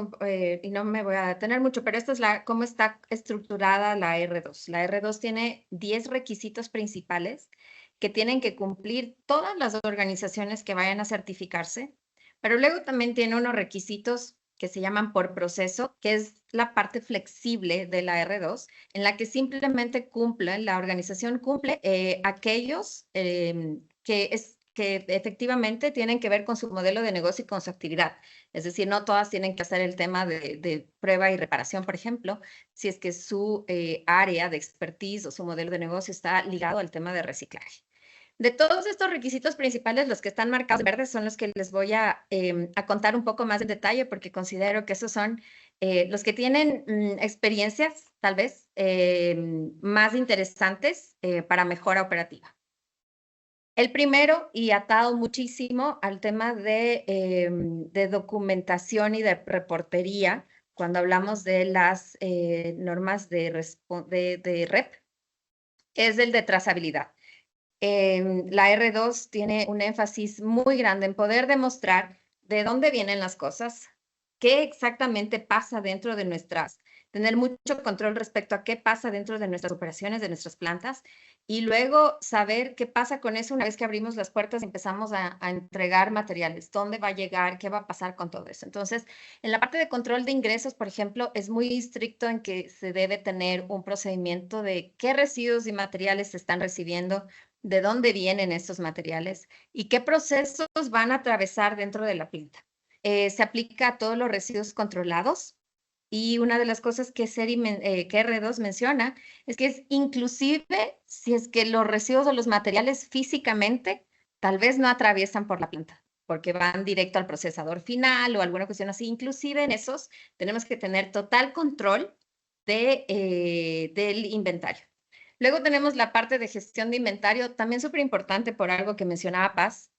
y no me voy a detener mucho, pero esta es cómo está estructurada la R2. La R2 tiene 10 requisitos principales que tienen que cumplir todas las organizaciones que vayan a certificarse, pero luego también tiene unos requisitos que se llaman por proceso, que es la parte flexible de la R2, en la que simplemente la organización cumple aquellos que efectivamente tienen que ver con su modelo de negocio y con su actividad. Es decir, no todas tienen que hacer el tema de prueba y reparación, por ejemplo, si es que su área de expertise o su modelo de negocio está ligado al tema de reciclaje. De todos estos requisitos principales, los que están marcados en verde son los que les voy a contar un poco más en detalle, porque considero que esos son los que tienen experiencias, tal vez, más interesantes para mejora operativa. El primero, y atado muchísimo al tema de documentación y de reportería, cuando hablamos de las normas de REP, es el de trazabilidad. La R2 tiene un énfasis muy grande en poder demostrar de dónde vienen las cosas, qué exactamente pasa dentro de tener mucho control respecto a qué pasa dentro de nuestras operaciones, de nuestras plantas, y luego saber qué pasa con eso una vez que abrimos las puertas y empezamos a entregar materiales, dónde va a llegar, qué va a pasar con todo eso. Entonces, en la parte de control de ingresos, por ejemplo, es muy estricto en que se debe tener un procedimiento de qué residuos y materiales se están recibiendo, de dónde vienen estos materiales y qué procesos van a atravesar dentro de la planta. Se aplica a todos los residuos controlados y una de las cosas que R2 menciona es que es inclusive si es que los residuos o los materiales físicamente tal vez no atraviesan por la planta, porque van directo al procesador final o alguna cuestión así. Inclusive en esos tenemos que tener total control del inventario. Luego tenemos la parte de gestión de inventario, también súper importante por algo que mencionaba Paz.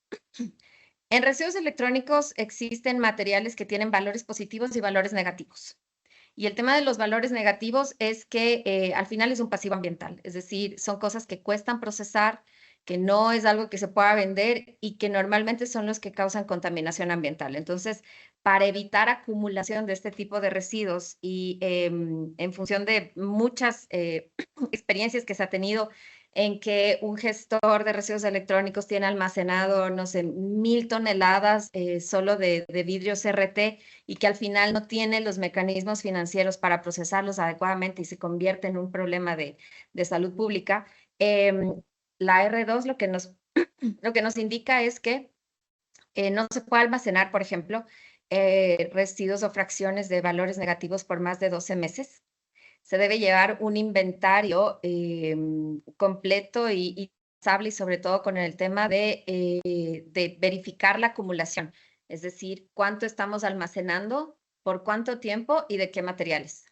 En residuos electrónicos existen materiales que tienen valores positivos y valores negativos. Y el tema de los valores negativos es que al final es un pasivo ambiental, es decir, son cosas que cuestan procesar, que no es algo que se pueda vender y que normalmente son los que causan contaminación ambiental. Entonces, para evitar acumulación de este tipo de residuos y en función de muchas experiencias que se ha tenido en que un gestor de residuos electrónicos tiene almacenado, no sé, 1000 toneladas solo de vidrio CRT y que al final no tiene los mecanismos financieros para procesarlos adecuadamente y se convierte en un problema de salud pública. La R2 lo que nos indica es que no se puede almacenar, por ejemplo, residuos o fracciones de valores negativos por más de 12 meses. Se debe llevar un inventario completo y estable, y sobre todo con el tema de verificar la acumulación, es decir, cuánto estamos almacenando, por cuánto tiempo y de qué materiales.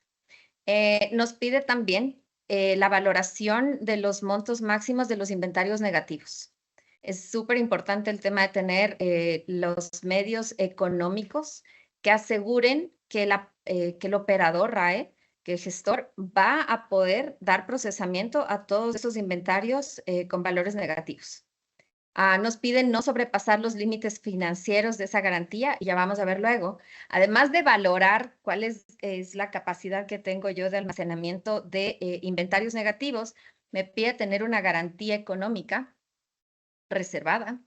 Nos pide también la valoración de los montos máximos de los inventarios negativos. Es súper importante el tema de tener los medios económicos que aseguren que el operador RAE, que el gestor, va a poder dar procesamiento a todos esos inventarios con valores negativos. Nos piden no sobrepasar los límites financieros de esa garantía, y ya vamos a ver luego. Además de valorar cuál es la capacidad que tengo yo de almacenamiento de inventarios negativos, me pide tener una garantía económica reservada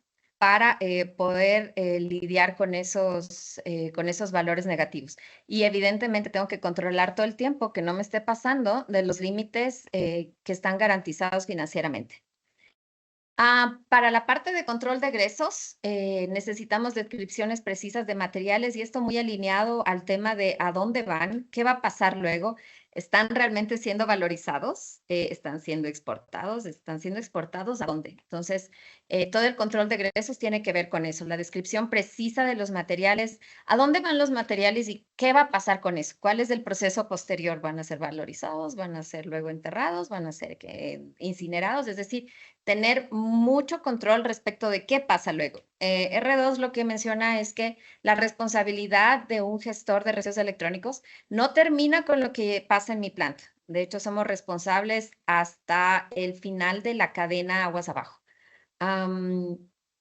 para poder lidiar con esos valores negativos. Y evidentemente tengo que controlar todo el tiempo que no me esté pasando de los límites que están garantizados financieramente. Para la parte de control de egresos, necesitamos descripciones precisas de materiales y esto muy alineado al tema de a dónde van, qué va a pasar luego. ¿Están realmente siendo valorizados? ¿Están siendo exportados? ¿Están siendo exportados a dónde? Entonces, todo el control de egresos tiene que ver con eso, la descripción precisa de los materiales, a dónde van los materiales y qué va a pasar con eso, cuál es el proceso posterior, ¿van a ser valorizados? ¿Van a ser luego enterrados? ¿Van a ser incinerados? Es decir, tener mucho control respecto de qué pasa luego. R2 lo que menciona es que la responsabilidad de un gestor de residuos electrónicos no termina con lo que pasa en mi planta. De hecho, somos responsables hasta el final de la cadena aguas abajo.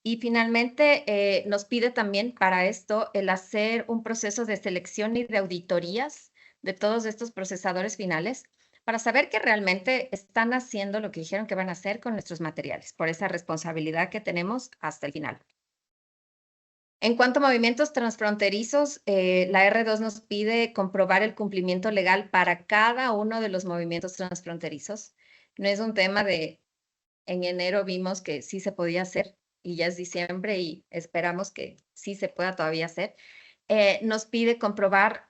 Y finalmente nos pide también para esto el hacer un proceso de selección y de auditorías de todos estos procesadores finales para saber que realmente están haciendo lo que dijeron que van a hacer con nuestros materiales, por esa responsabilidad que tenemos hasta el final. En cuanto a movimientos transfronterizos, la R2 nos pide comprobar el cumplimiento legal para cada uno de los movimientos transfronterizos. No es un tema de, en enero vimos que sí se podía hacer y ya es diciembre y esperamos que sí se pueda todavía hacer. Nos pide comprobar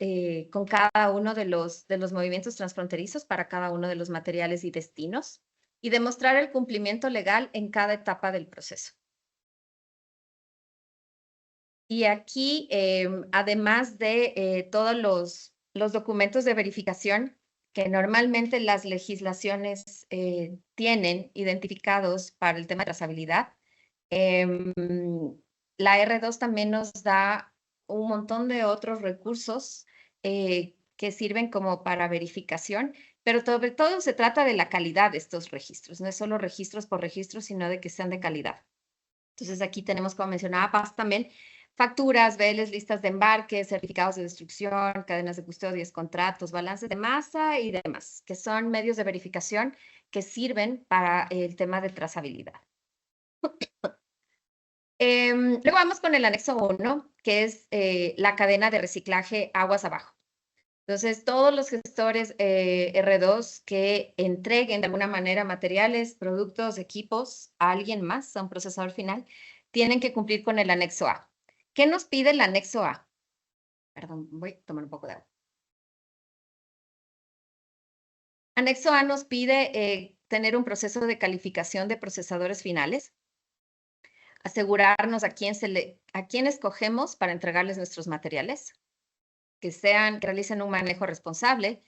con cada uno de los movimientos transfronterizos para cada uno de los materiales y destinos y demostrar el cumplimiento legal en cada etapa del proceso. Y aquí, además de todos los documentos de verificación que normalmente las legislaciones tienen identificados para el tema de trazabilidad, la R2 también nos da un montón de otros recursos que sirven como para verificación, pero sobre todo se trata de la calidad de estos registros. No es solo registros por registros, sino de que sean de calidad. Entonces aquí tenemos, como mencionaba Paz también, facturas, BLs, listas de embarque, certificados de destrucción, cadenas de custodias, contratos, balances de masa y demás, que son medios de verificación que sirven para el tema de trazabilidad. Luego vamos con el anexo 1, que es la cadena de reciclaje aguas abajo. Entonces, todos los gestores R2 que entreguen de alguna manera materiales, productos, equipos a alguien más, a un procesador final, tienen que cumplir con el anexo A. ¿Qué nos pide el anexo A? Perdón, voy a tomar un poco de agua. Anexo A nos pide tener un proceso de calificación de procesadores finales, asegurarnos a quién escogemos para entregarles nuestros materiales, que realicen un manejo responsable,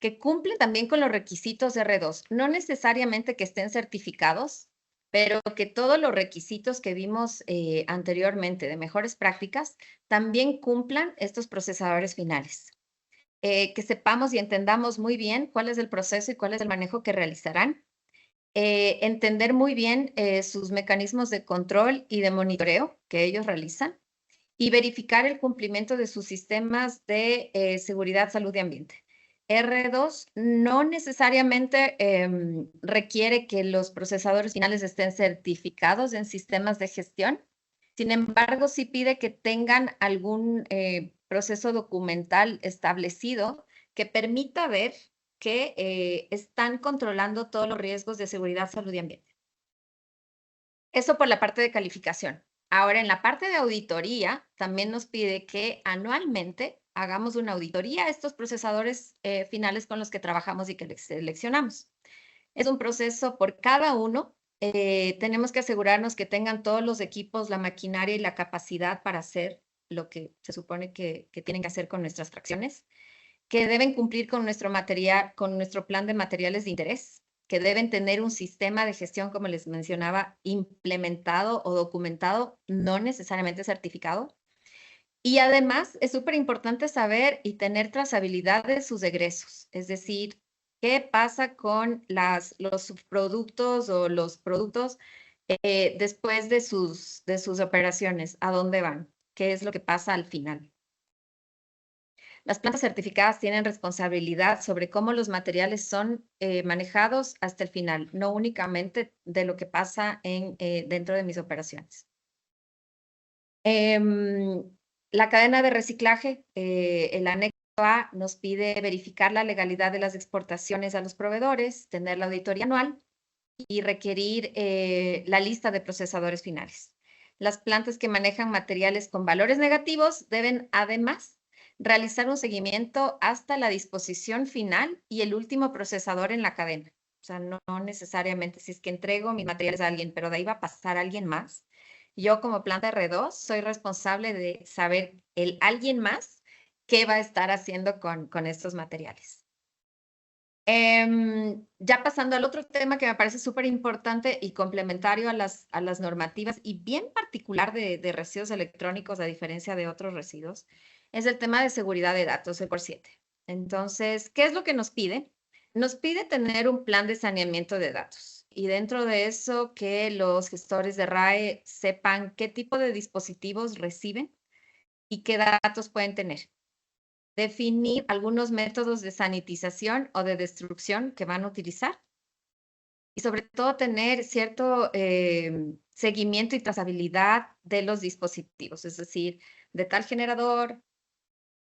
que cumplen también con los requisitos de R2, no necesariamente que estén certificados, pero que todos los requisitos que vimos anteriormente de mejores prácticas también cumplan estos procesadores finales. Que sepamos y entendamos muy bien cuál es el proceso y cuál es el manejo que realizarán. Entender muy bien sus mecanismos de control y de monitoreo que ellos realizan y verificar el cumplimiento de sus sistemas de seguridad, salud y ambiente. R2 no necesariamente requiere que los procesadores finales estén certificados en sistemas de gestión. Sin embargo, sí pide que tengan algún proceso documental establecido que permita ver que están controlando todos los riesgos de seguridad, salud y ambiente. Eso por la parte de calificación. Ahora, en la parte de auditoría, también nos pide que anualmente hagamos una auditoría a estos procesadores finales con los que trabajamos y que seleccionamos. Es un proceso por cada uno. Tenemos que asegurarnos que tengan todos los equipos, la maquinaria y la capacidad para hacer lo que se supone que tienen que hacer con nuestras fracciones, que deben cumplir con nuestro plan de materiales de interés, que deben tener un sistema de gestión, como les mencionaba, implementado o documentado, no necesariamente certificado. Y además es súper importante saber y tener trazabilidad de sus egresos, es decir, qué pasa con los subproductos o los productos después de sus operaciones, a dónde van, qué es lo que pasa al final. Las plantas certificadas tienen responsabilidad sobre cómo los materiales son manejados hasta el final, no únicamente de lo que pasa dentro de mis operaciones. La cadena de reciclaje, el anexo A nos pide verificar la legalidad de las exportaciones a los proveedores, tener la auditoría anual y requerir la lista de procesadores finales. Las plantas que manejan materiales con valores negativos deben además realizar un seguimiento hasta la disposición final y el último procesador en la cadena. O sea, no necesariamente si es que entrego mis materiales a alguien, pero de ahí va a pasar alguien más. Yo como planta R2 soy responsable de saber el alguien más qué va a estar haciendo con estos materiales. Ya pasando al otro tema que me parece súper importante y complementario a las normativas y bien particular de residuos electrónicos a diferencia de otros residuos, es el tema de seguridad de datos, el por 7. Entonces, ¿qué es lo que nos pide? Nos pide tener un plan de saneamiento de datos y dentro de eso que los gestores de RAE sepan qué tipo de dispositivos reciben y qué datos pueden tener. Definir algunos métodos de sanitización o de destrucción que van a utilizar y sobre todo tener cierto seguimiento y trazabilidad de los dispositivos, es decir, de tal generador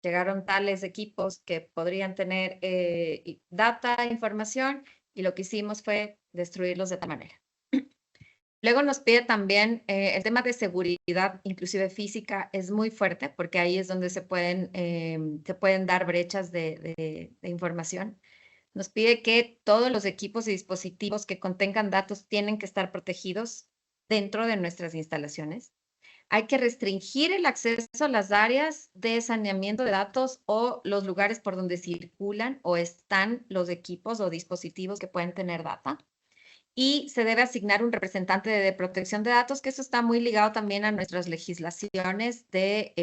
llegaron tales equipos que podrían tener data, información, y lo que hicimos fue destruirlos de tal manera. Luego nos pide también el tema de seguridad, inclusive física, es muy fuerte porque ahí es donde se pueden dar brechas de información. Nos pide que todos los equipos y dispositivos que contengan datos tienen que estar protegidos dentro de nuestras instalaciones. Hay que restringir el acceso a las áreas de saneamiento de datos o los lugares por donde circulan o están los equipos o dispositivos que pueden tener data. Y se debe asignar un representante de protección de datos, que eso está muy ligado también a nuestras legislaciones de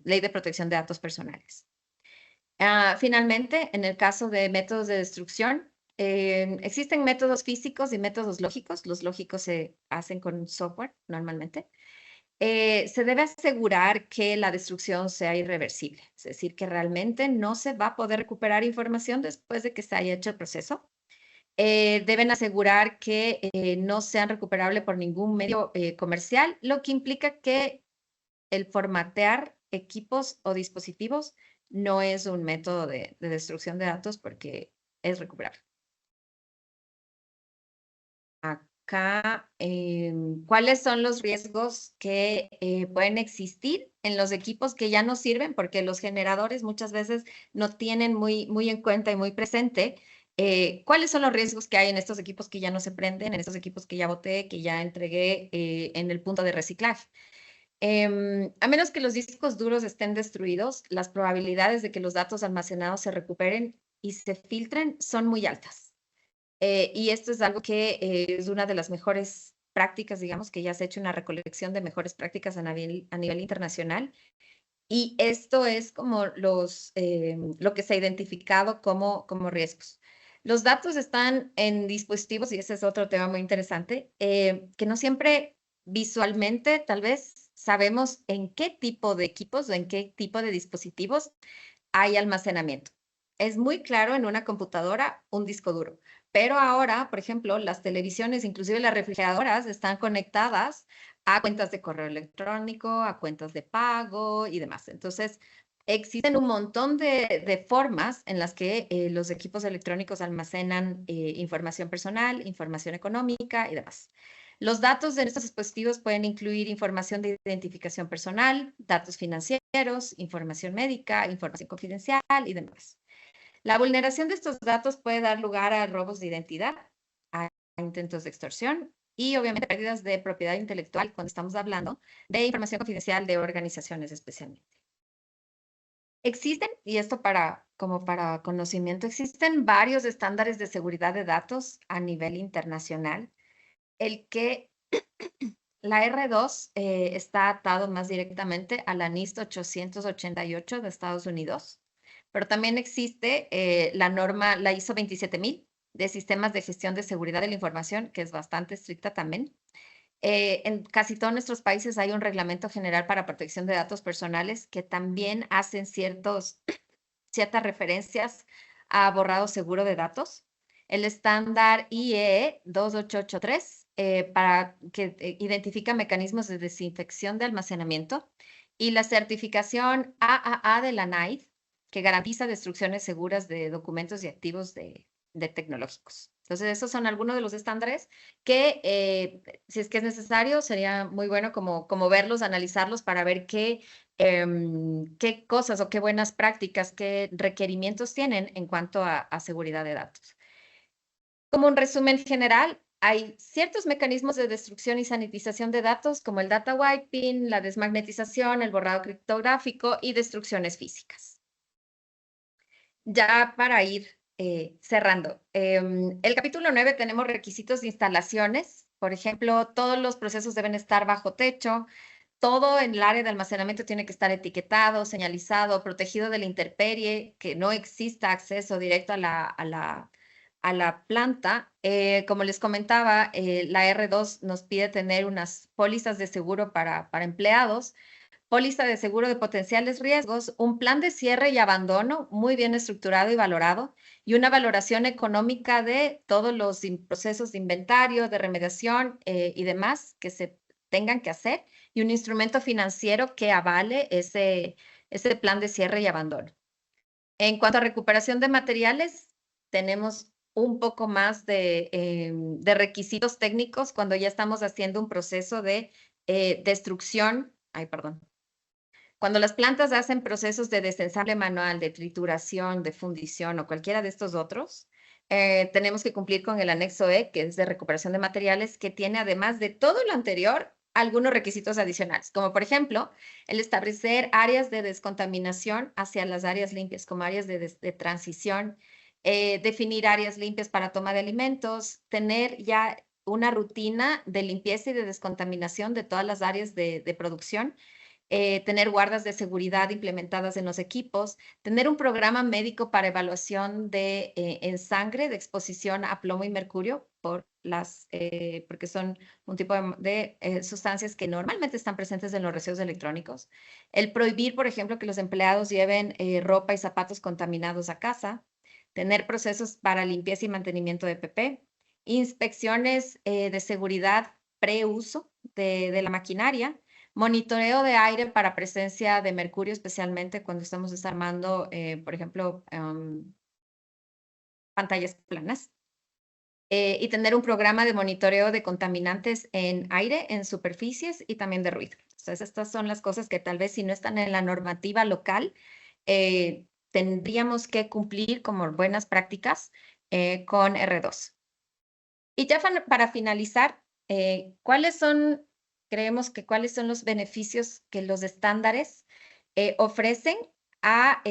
Ley de Protección de Datos Personales. Finalmente, en el caso de métodos de destrucción, existen métodos físicos y métodos lógicos. Los lógicos se hacen con software normalmente. Se debe asegurar que la destrucción sea irreversible, es decir, que realmente no se va a poder recuperar información después de que se haya hecho el proceso. Deben asegurar que no sean recuperables por ningún medio comercial, lo que implica que el formatear equipos o dispositivos no es un método de destrucción de datos porque es recuperable. Acá, ¿cuáles son los riesgos que pueden existir en los equipos que ya no sirven? Porque los generadores muchas veces no tienen muy en cuenta y muy presente cuáles son los riesgos que hay en estos equipos que ya no se prenden, en estos equipos que ya boté, que ya entregué en el punto de reciclaje. A menos que los discos duros estén destruidos, las probabilidades de que los datos almacenados se recuperen y se filtren son muy altas. Y esto es algo que es una de las mejores prácticas, digamos, que ya se ha hecho una recolección de mejores prácticas a nivel internacional. Y esto es como lo que se ha identificado como riesgos. Los datos están en dispositivos, y ese es otro tema muy interesante, que no siempre visualmente tal vez sabemos en qué tipo de equipos o en qué tipo de dispositivos hay almacenamiento. Es muy claro en una computadora un disco duro, pero ahora, por ejemplo, las televisiones, inclusive las refrigeradoras, están conectadas a cuentas de correo electrónico, a cuentas de pago y demás. Entonces, existen un montón de formas en las que los equipos electrónicos almacenan información personal, información económica y demás. Los datos de estos dispositivos pueden incluir información de identificación personal, datos financieros, información médica, información confidencial y demás. La vulneración de estos datos puede dar lugar a robos de identidad, a intentos de extorsión y obviamente pérdidas de propiedad intelectual cuando estamos hablando de información confidencial de organizaciones especialmente. Existen, y esto como para conocimiento, existen varios estándares de seguridad de datos a nivel internacional. El que la R2 está atado más directamente a la NIST 888 de Estados Unidos, pero también existe la norma, la ISO 27000 de sistemas de gestión de seguridad de la información, que es bastante estricta también. En casi todos nuestros países hay un reglamento general para protección de datos personales que también hacen ciertas referencias a borrado seguro de datos. el estándar IEE 2883, para que identifica mecanismos de desinfección de almacenamiento, y la certificación AAA de la NIDE, que garantiza destrucciones seguras de documentos y activos de tecnológicos. Entonces, esos son algunos de los estándares que, si es que es necesario, sería muy bueno como verlos, analizarlos para ver qué cosas o qué buenas prácticas, qué requerimientos tienen en cuanto a seguridad de datos. Como un resumen general, hay ciertos mecanismos de destrucción y sanitización de datos, como el data wiping, la desmagnetización, el borrado criptográfico y destrucciones físicas. Ya para ir cerrando, el capítulo 9 tenemos requisitos de instalaciones. Por ejemplo, todos los procesos deben estar bajo techo, todo en el área de almacenamiento tiene que estar etiquetado, señalizado, protegido de la intemperie, que no exista acceso directo a la planta. Como les comentaba, la R2 nos pide tener unas pólizas de seguro para empleados, póliza de seguro de potenciales riesgos, un plan de cierre y abandono muy bien estructurado y valorado, y una valoración económica de todos los procesos de inventario, de remediación y demás que se tengan que hacer, y un instrumento financiero que avale ese plan de cierre y abandono. En cuanto a recuperación de materiales, tenemos un poco más de requisitos técnicos cuando ya estamos haciendo un proceso de destrucción. Ay, perdón. Cuando las plantas hacen procesos de desensamble manual, de trituración, de fundición o cualquiera de estos otros, tenemos que cumplir con el anexo E, que es de recuperación de materiales, que tiene, además de todo lo anterior, algunos requisitos adicionales, como por ejemplo, el establecer áreas de descontaminación hacia las áreas limpias, como áreas de transición, definir áreas limpias para toma de alimentos, tener ya una rutina de limpieza y de descontaminación de todas las áreas de producción, tener guardas de seguridad implementadas en los equipos, tener un programa médico para evaluación en sangre de exposición a plomo y mercurio porque son un tipo de sustancias que normalmente están presentes en los residuos electrónicos. El prohibir, por ejemplo, que los empleados lleven ropa y zapatos contaminados a casa, tener procesos para limpieza y mantenimiento de PP, inspecciones de seguridad preuso de la maquinaria, monitoreo de aire para presencia de mercurio, especialmente cuando estamos desarmando, por ejemplo, pantallas planas. Y tener un programa de monitoreo de contaminantes en aire, en superficies y también de ruido. Entonces, estas son las cosas que tal vez si no están en la normativa local, tendríamos que cumplir como buenas prácticas con R2. Y ya para finalizar, ¿cuáles son los beneficios que los estándares ofrecen a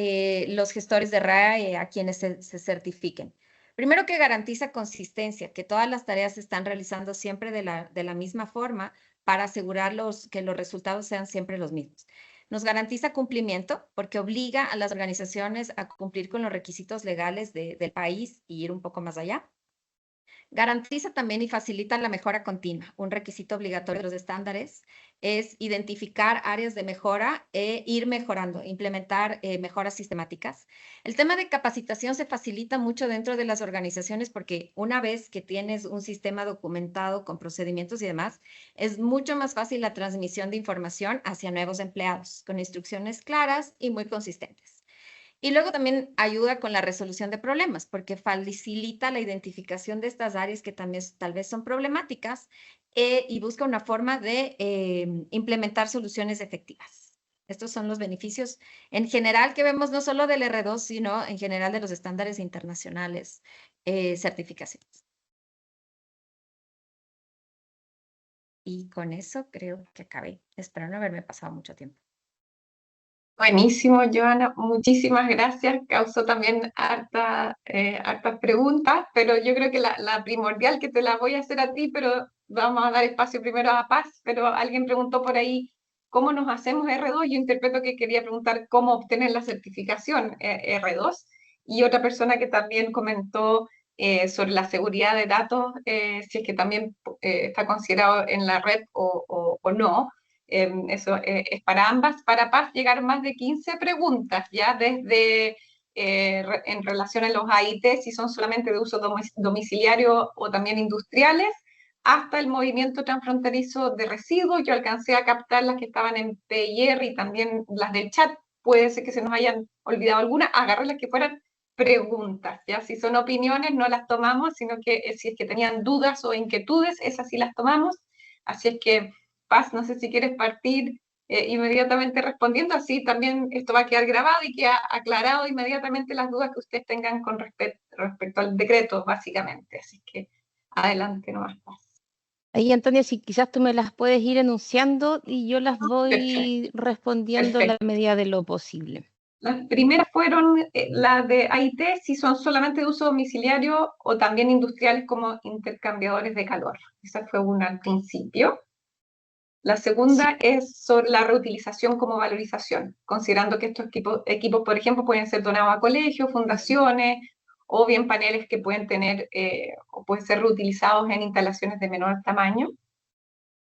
los gestores de RAE, a quienes se certifiquen? Primero, que garantiza consistencia, que todas las tareas se están realizando siempre de la misma forma para asegurar que los resultados sean siempre los mismos. Nos garantiza cumplimiento porque obliga a las organizaciones a cumplir con los requisitos legales del país y ir un poco más allá. Garantiza también y facilita la mejora continua. Un requisito obligatorio de los estándares es identificar áreas de mejora e ir mejorando, implementar mejoras sistemáticas. El tema de capacitación se facilita mucho dentro de las organizaciones porque una vez que tienes un sistema documentado con procedimientos y demás, es mucho más fácil la transmisión de información hacia nuevos empleados, con instrucciones claras y muy consistentes. Y luego también ayuda con la resolución de problemas, porque facilita la identificación de estas áreas que también tal vez son problemáticas y busca una forma de implementar soluciones efectivas. Estos son los beneficios en general que vemos no solo del R2, sino en general de los estándares internacionales, certificaciones. Y con eso creo que acabé. Espero no haberme pasado mucho tiempo. Buenísimo, Joana, muchísimas gracias. Causó también hartas preguntas, pero yo creo que la primordial, que te la voy a hacer a ti, pero vamos a dar espacio primero a Paz. Pero alguien preguntó por ahí, ¿cómo nos hacemos R2? Yo interpreto que quería preguntar cómo obtener la certificación R2. Y otra persona que también comentó sobre la seguridad de datos, si es que también está considerado en la red o no. Eso es para ambas. Para Paz llegaron más de 15 preguntas, ya desde en relación a los AIT, si son solamente de uso domiciliario o también industriales, hasta el movimiento transfronterizo de residuos. Yo alcancé a captar las que estaban en PIR y también las del chat. Puede ser que se nos hayan olvidado algunas. Agarré las que fueran preguntas, ¿ya? Si son opiniones no las tomamos, sino que si es que tenían dudas o inquietudes, esas sí las tomamos. Así es que, Paz, no sé si quieres partir inmediatamente respondiendo, así también esto va a quedar grabado y queda aclarado inmediatamente las dudas que ustedes tengan con respecto al decreto, básicamente. Así que adelante nomás, Paz. Ahí, Antonia, si quizás tú me las puedes ir enunciando y yo las Perfecto. voy respondiendo en la medida de lo posible. Las primeras fueron las de AIT, si son solamente de uso domiciliario o también industriales como intercambiadores de calor. Esa fue una al principio. La segunda es sobre la reutilización como valorización, considerando que estos equipos, por ejemplo, pueden ser donados a colegios, fundaciones, o bien paneles que pueden tener o pueden ser reutilizados en instalaciones de menor tamaño.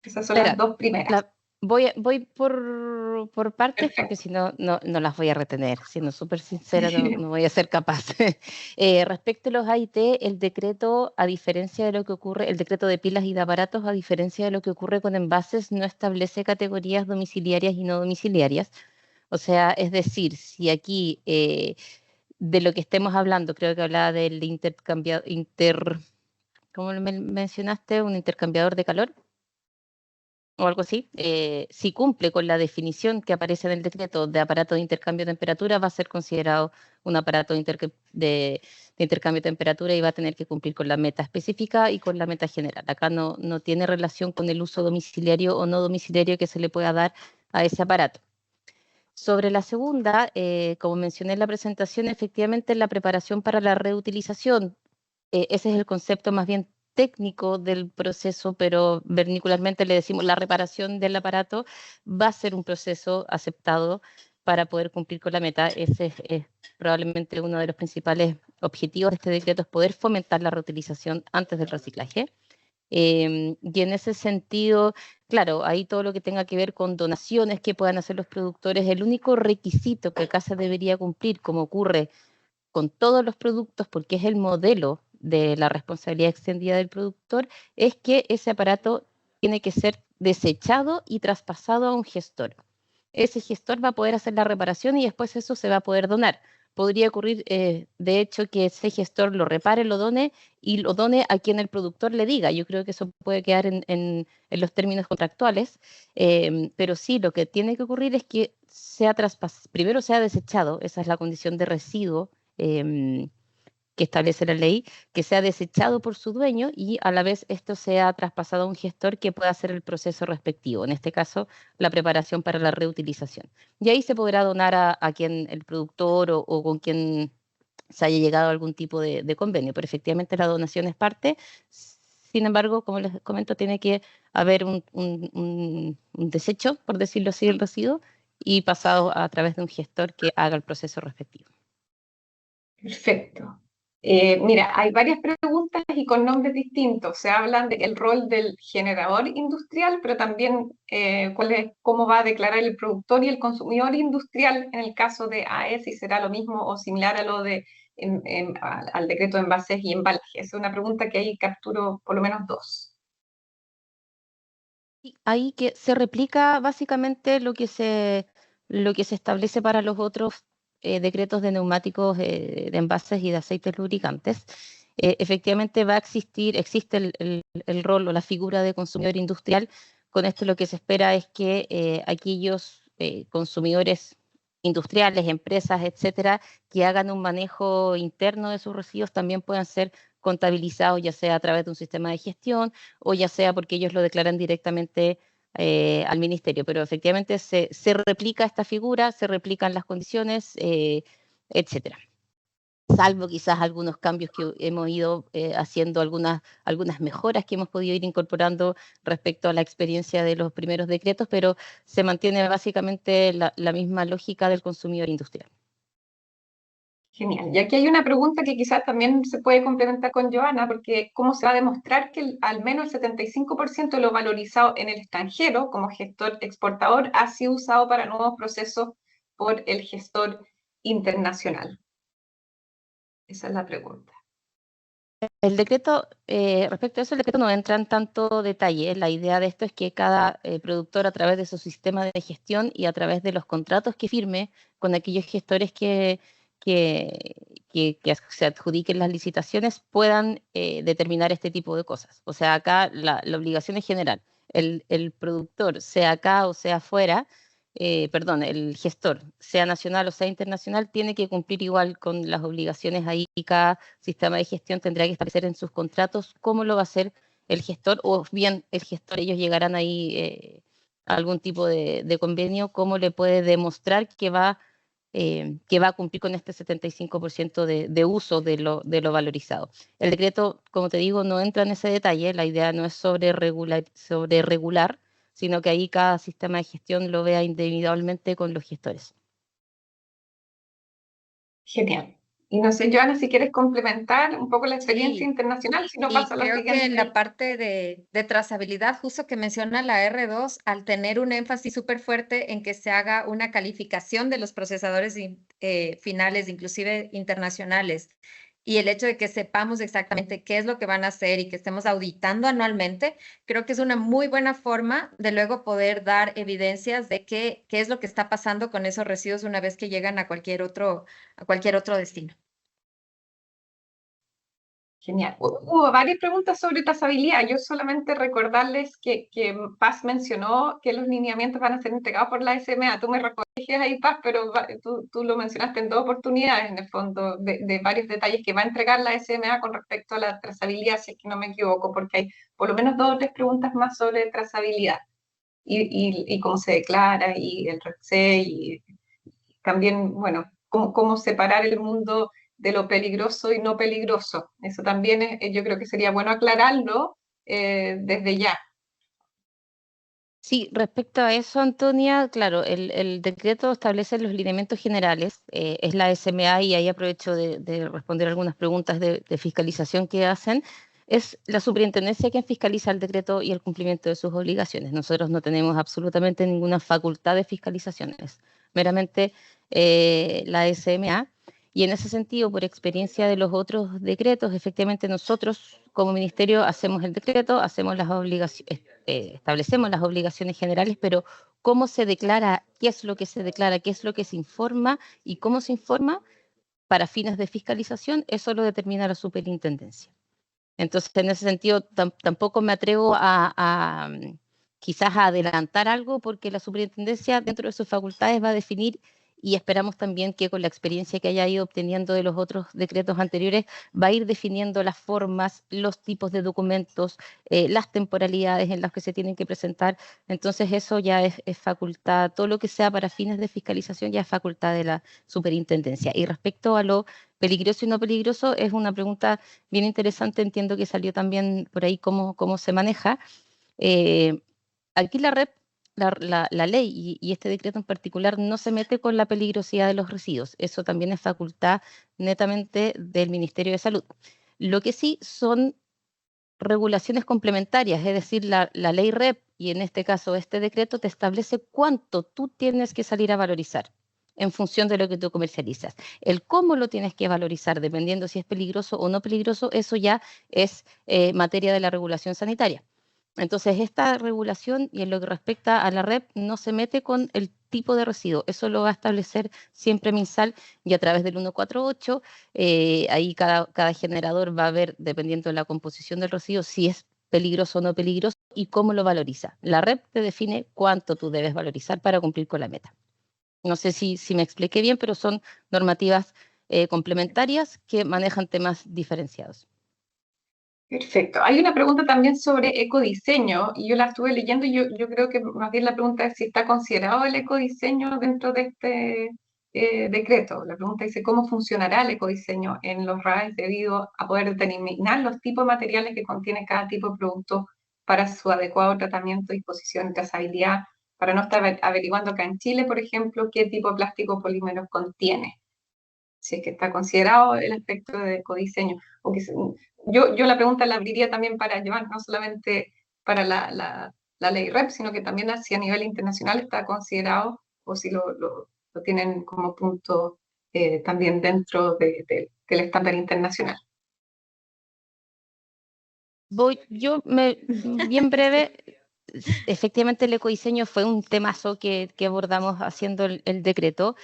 Esas son las dos primeras. Voy por partes porque si no, no las voy a retener. Siendo súper sincera, no voy a ser capaz. Respecto a los AIT, el decreto, a diferencia de lo que ocurre, el decreto de pilas y de aparatos, a diferencia de lo que ocurre con envases, no establece categorías domiciliarias y no domiciliarias. O sea, es decir, si aquí de lo que estemos hablando, creo que hablaba del ¿cómo mencionaste? ¿Un intercambiador de calor? O algo así, si cumple con la definición que aparece en el decreto de aparato de intercambio de temperatura, va a ser considerado un aparato de intercambio de temperatura y va a tener que cumplir con la meta específica y con la meta general. Acá no tiene relación con el uso domiciliario o no domiciliario que se le pueda dar a ese aparato. Sobre la segunda, como mencioné en la presentación, efectivamente la preparación para la reutilización, ese es el concepto más bien técnico del proceso, pero vernicularmente le decimos la reparación del aparato va a ser un proceso aceptado para poder cumplir con la meta. Ese es probablemente uno de los principales objetivos de este decreto, es poder fomentar la reutilización antes del reciclaje. Y en ese sentido, claro, ahí todo lo que tenga que ver con donaciones que puedan hacer los productores, el único requisito que acá se debería cumplir, como ocurre con todos los productos, porque es el modelo de la responsabilidad extendida del productor, es que ese aparato tiene que ser desechado y traspasado a un gestor. Ese gestor va a poder hacer la reparación y después eso se va a poder donar. Podría ocurrir, de hecho, que ese gestor lo repare, lo done y lo done a quien el productor le diga. Yo creo que eso puede quedar en los términos contractuales, pero sí, lo que tiene que ocurrir es que primero sea desechado, esa es la condición de residuo que establece la ley, que sea desechado por su dueño y a la vez esto sea traspasado a un gestor que pueda hacer el proceso respectivo, en este caso la preparación para la reutilización. Y ahí se podrá donar a quien el productor o con quien se haya llegado a algún tipo de convenio, pero efectivamente la donación es parte. Sin embargo, como les comento, tiene que haber un desecho, por decirlo así, del residuo y pasado a través de un gestor que haga el proceso respectivo. Perfecto. Mira, hay varias preguntas y con nombres distintos. Se hablan del rol del generador industrial, pero también cómo va a declarar el productor y el consumidor industrial en el caso de AE, si será lo mismo o similar a lo de al decreto de envases y embalajes. Es una pregunta que ahí capturo por lo menos dos. Ahí que se replica básicamente lo que se establece para los otros decretos de neumáticos, de envases y de aceites lubricantes. Efectivamente existe el rol o la figura de consumidor industrial. Con esto lo que se espera es que aquellos consumidores industriales, empresas, etcétera, que hagan un manejo interno de sus residuos también puedan ser contabilizados, ya sea a través de un sistema de gestión o ya sea porque ellos lo declaran directamente al ministerio. Pero efectivamente se replica esta figura, se replican las condiciones, etcétera. Salvo quizás algunos cambios que hemos ido haciendo, algunas mejoras que hemos podido ir incorporando respecto a la experiencia de los primeros decretos, pero se mantiene básicamente la misma lógica del consumidor industrial. Genial. Y aquí hay una pregunta que quizás también se puede complementar con Joana, porque ¿cómo se va a demostrar que al menos el 75% de lo valorizado en el extranjero como gestor exportador ha sido usado para nuevos procesos por el gestor internacional? Esa es la pregunta. El decreto, respecto a eso, el decreto no entra en tanto detalle. La idea de esto es que cada productor, a través de su sistema de gestión y a través de los contratos que firme con aquellos gestores que se adjudiquen las licitaciones, puedan determinar este tipo de cosas. O sea, acá la obligación es general. El productor, sea acá o sea afuera, perdón, el gestor, sea nacional o sea internacional, tiene que cumplir igual con las obligaciones ahí, y cada sistema de gestión tendrá que establecer en sus contratos cómo lo va a hacer el gestor, o bien el gestor, ellos llegarán ahí a algún tipo de convenio, cómo le puede demostrar que va a cumplir con este 75% de uso de lo valorizado. El decreto, como te digo, no entra en ese detalle, la idea no es sobre regular, sino que ahí cada sistema de gestión lo vea individualmente con los gestores. Genial. Y no sé, Joana, si quieres complementar un poco la experiencia Sí, internacional, si no y pasa a la creo que en la siguiente. parte de trazabilidad, justo que menciona la R2, al tener un énfasis súper fuerte en que se haga una calificación de los procesadores finales, inclusive internacionales, y el hecho de que sepamos exactamente qué es lo que van a hacer y que estemos auditando anualmente, creo que es una muy buena forma de luego poder dar evidencias de qué es lo que está pasando con esos residuos una vez que llegan a cualquier otro destino. Genial. Hubo varias preguntas sobre trazabilidad. Yo solamente recordarles que Paz mencionó que los lineamientos van a ser entregados por la SMA. Tú me corriges ahí, Paz, pero tú lo mencionaste en dos oportunidades, en el fondo, de varios detalles que va a entregar la SMA con respecto a la trazabilidad, si es que no me equivoco, porque hay por lo menos 2 o 3 preguntas más sobre trazabilidad y cómo se declara, y el RECSE, y también, bueno, cómo separar el mundo de lo peligroso y no peligroso. Eso también yo creo que sería bueno aclararlo desde ya. Sí, respecto a eso, Antonia, claro, el decreto establece los lineamientos generales, es la SMA, y ahí aprovecho de responder algunas preguntas de fiscalización que hacen. Es la superintendencia quien fiscaliza el decreto y el cumplimiento de sus obligaciones. Nosotros no tenemos absolutamente ninguna facultad de fiscalizaciones, meramente la SMA. Y en ese sentido, por experiencia de los otros decretos, efectivamente nosotros como ministerio hacemos el decreto, hacemos las obligaciones, establecemos las obligaciones generales, pero cómo se declara, qué es lo que se declara, qué es lo que se informa y cómo se informa para fines de fiscalización, eso lo determina la superintendencia. Entonces, en ese sentido, tampoco me atrevo quizás a adelantar algo, porque la superintendencia dentro de sus facultades va a definir, y esperamos también que con la experiencia que haya ido obteniendo de los otros decretos anteriores, va a ir definiendo las formas, los tipos de documentos, las temporalidades en las que se tienen que presentar. Entonces eso ya es facultad, todo lo que sea para fines de fiscalización ya es facultad de la superintendencia. Y respecto a lo peligroso y no peligroso, es una pregunta bien interesante, entiendo que salió también por ahí cómo se maneja. Aquí la REP, la ley y este decreto en particular no se mete con la peligrosidad de los residuos. Eso también es facultad netamente del Ministerio de Salud. Lo que sí son regulaciones complementarias, es decir, la ley REP, y en este caso este decreto, te establece cuánto tú tienes que salir a valorizar en función de lo que tú comercializas. El cómo lo tienes que valorizar, dependiendo si es peligroso o no peligroso, eso ya es materia de la regulación sanitaria. Entonces, esta regulación, y en lo que respecta a la REP, no se mete con el tipo de residuo. Eso lo va a establecer siempre MinSal, y a través del 148, ahí cada generador va a ver, dependiendo de la composición del residuo, si es peligroso o no peligroso y cómo lo valoriza. La REP te define cuánto tú debes valorizar para cumplir con la meta. No sé si me expliqué bien, pero son normativas complementarias que manejan temas diferenciados. Perfecto. Hay una pregunta también sobre ecodiseño, y yo la estuve leyendo, y yo creo que más bien la pregunta es si está considerado el ecodiseño dentro de este decreto. La pregunta dice: ¿cómo funcionará el ecodiseño en los RAEs debido a poder determinar los tipos de materiales que contiene cada tipo de producto para su adecuado tratamiento, disposición y trazabilidad, para no estar averiguando acá en Chile, por ejemplo, qué tipo de plástico o polímeros contiene? Si es que está considerado el aspecto de ecodiseño. Yo la pregunta la abriría también para llevar, no solamente para la ley REP, sino que también si a nivel internacional está considerado, o si lo tienen como punto también dentro del estándar internacional? Bien breve, efectivamente el ecodiseño fue un temazo que abordamos haciendo el decreto.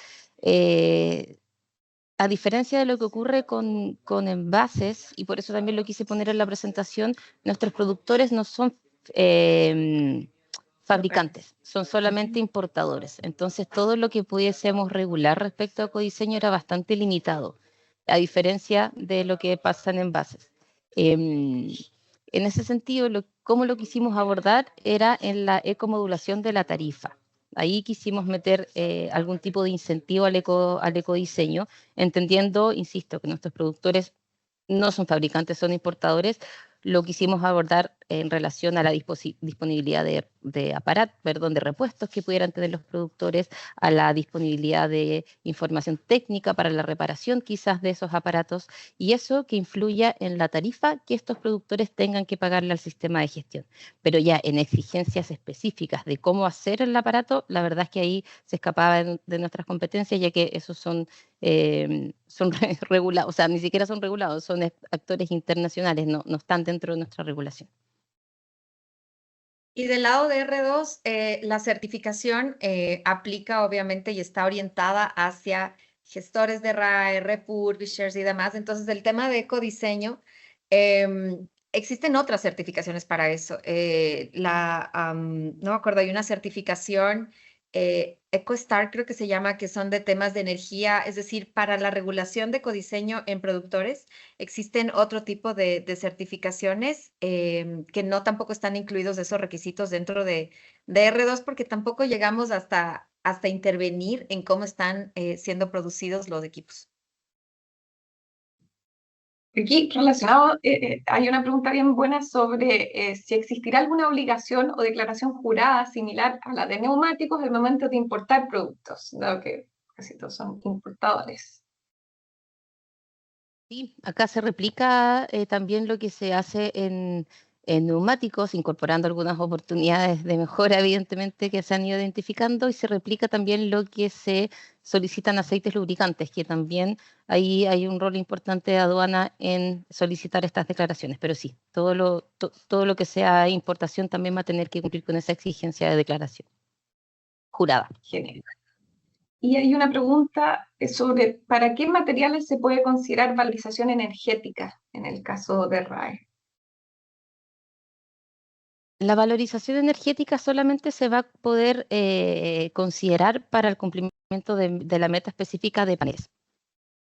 A diferencia de lo que ocurre con envases, y por eso también lo quise poner en la presentación, nuestros productores no son fabricantes, son solamente importadores. Entonces, todo lo que pudiésemos regular respecto a ecodiseño era bastante limitado, a diferencia de lo que pasa en envases. En ese sentido, cómo lo quisimos abordar era en la ecomodulación de la tarifa. Ahí quisimos meter algún tipo de incentivo al ecodiseño, entendiendo, insisto, que nuestros productores no son fabricantes, son importadores. Lo quisimos abordar en relación a la disponibilidad de repuestos que pudieran tener los productores, a la disponibilidad de información técnica para la reparación quizás de esos aparatos, y eso que influya en la tarifa que estos productores tengan que pagarle al sistema de gestión. Pero ya en exigencias específicas de cómo hacer el aparato, la verdad es que ahí se escapaba de nuestras competencias, ya que esos son regulados, o sea, ni siquiera son regulados, son actores internacionales, no están dentro de nuestra regulación. Y del lado de R2, la certificación aplica obviamente y está orientada hacia gestores de RAE, republishers y demás. Entonces, el tema de ecodiseño, existen otras certificaciones para eso. No me acuerdo, hay una certificación EcoStar, creo que se llama, que son de temas de energía, es decir, para la regulación de ecodiseño en productores. Existen otro tipo de certificaciones que no tampoco están incluidos esos requisitos dentro de R2 porque tampoco llegamos hasta intervenir en cómo están siendo producidos los equipos. Aquí relacionado, hay una pregunta bien buena sobre si existirá alguna obligación o declaración jurada similar a la de neumáticos al momento de importar productos, dado que casi todos son importadores. Sí, acá se replica también lo que se hace en neumáticos, incorporando algunas oportunidades de mejora, evidentemente, que se han ido identificando, y se replica también lo que se solicitan aceites lubricantes, que también ahí hay un rol importante de aduana en solicitar estas declaraciones. Pero sí, todo lo que sea importación también va a tener que cumplir con esa exigencia de declaración jurada. Genial. Y hay una pregunta sobre ¿para qué materiales se puede considerar valorización energética en el caso de RAE? La valorización energética solamente se va a poder considerar para el cumplimiento de la meta específica de paneles.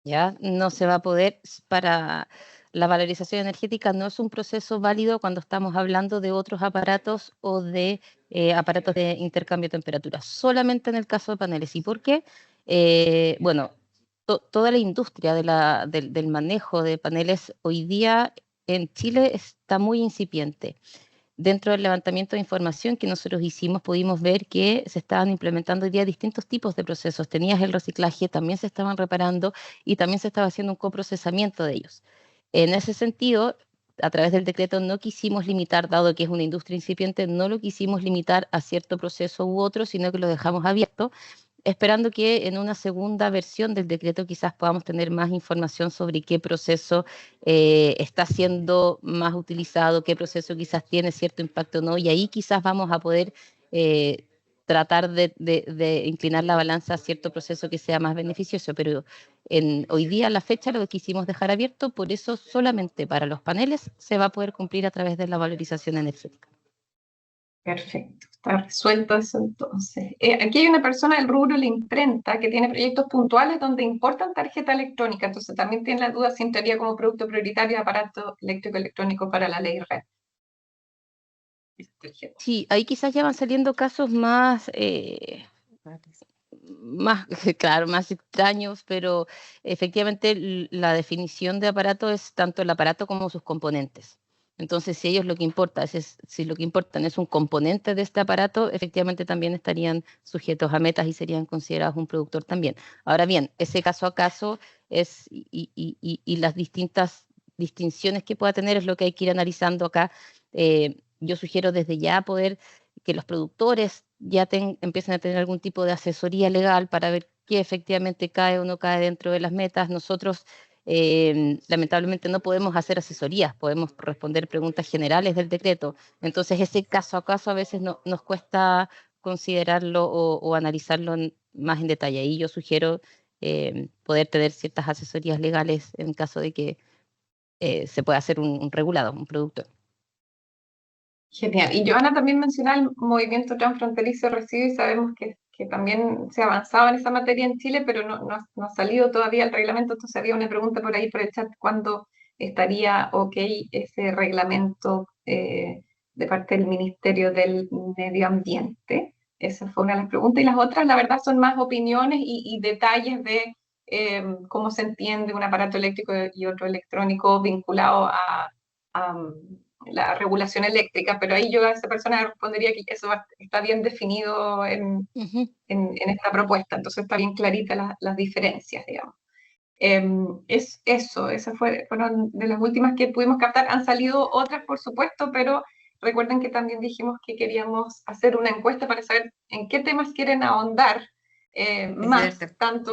¿Ya? No se va a poder, para la valorización energética no es un proceso válido cuando estamos hablando de otros aparatos o de aparatos de intercambio de temperatura, solamente en el caso de paneles. ¿Y por qué? Bueno, toda la industria del manejo de paneles hoy día en Chile está muy incipiente. Dentro del levantamiento de información que nosotros hicimos, pudimos ver que se estaban implementando hoy día distintos tipos de procesos. Tenías el reciclaje, también se estaban reparando y también se estaba haciendo un coprocesamiento de ellos. En ese sentido, a través del decreto no quisimos limitar, dado que es una industria incipiente, no lo quisimos limitar a cierto proceso u otro, sino que lo dejamos abierto, esperando que en una segunda versión del decreto quizás podamos tener más información sobre qué proceso está siendo más utilizado, qué proceso quizás tiene cierto impacto o no, y ahí quizás vamos a poder tratar de inclinar la balanza a cierto proceso que sea más beneficioso, pero hoy día a la fecha lo quisimos dejar abierto, por eso solamente para los paneles se va a poder cumplir a través de la valorización energética. Perfecto, está resuelto eso entonces. Aquí hay una persona del rubro la imprenta que tiene proyectos puntuales donde importan tarjeta electrónica, entonces también tiene la duda si entraría como producto prioritario de aparato eléctrico electrónico para la ley RED. Sí, ahí quizás ya van saliendo casos más, claro, más extraños, pero efectivamente la definición de aparato es tanto el aparato como sus componentes. Entonces, si ellos lo que importa si lo que importan es un componente de este aparato, efectivamente también estarían sujetos a metas y serían considerados un productor también. Ahora bien, ese caso a caso es y las distintas distinciones que pueda tener es lo que hay que ir analizando acá. Yo sugiero desde ya poder que los productores ya empiecen a tener algún tipo de asesoría legal para ver qué efectivamente cae o no cae dentro de las metas. Nosotros lamentablemente no podemos hacer asesorías, podemos responder preguntas generales del decreto. Entonces, ese caso a caso a veces nos cuesta considerarlo o analizarlo más en detalle. Y yo sugiero poder tener ciertas asesorías legales en caso de que se pueda hacer un regulado, un productor. Genial. Y Joana también mencionaba el movimiento transfronterizo de residuos y sabemos que también se avanzaba en esa materia en Chile, pero no ha salido todavía el reglamento. Entonces había una pregunta por ahí por el chat, ¿cuándo estaría ok ese reglamento de parte del Ministerio del Medio Ambiente? Esa fue una de las preguntas. Y las otras, la verdad, son más opiniones y detalles de cómo se entiende un aparato eléctrico y otro electrónico vinculado a la regulación eléctrica, pero ahí yo a esa persona respondería que eso está bien definido en esta propuesta, entonces está bien clarita las diferencias, digamos. Es eso, esas fueron de las últimas que pudimos captar. Han salido otras, por supuesto, pero recuerden que también dijimos que queríamos hacer una encuesta para saber en qué temas quieren ahondar más, cierto. tanto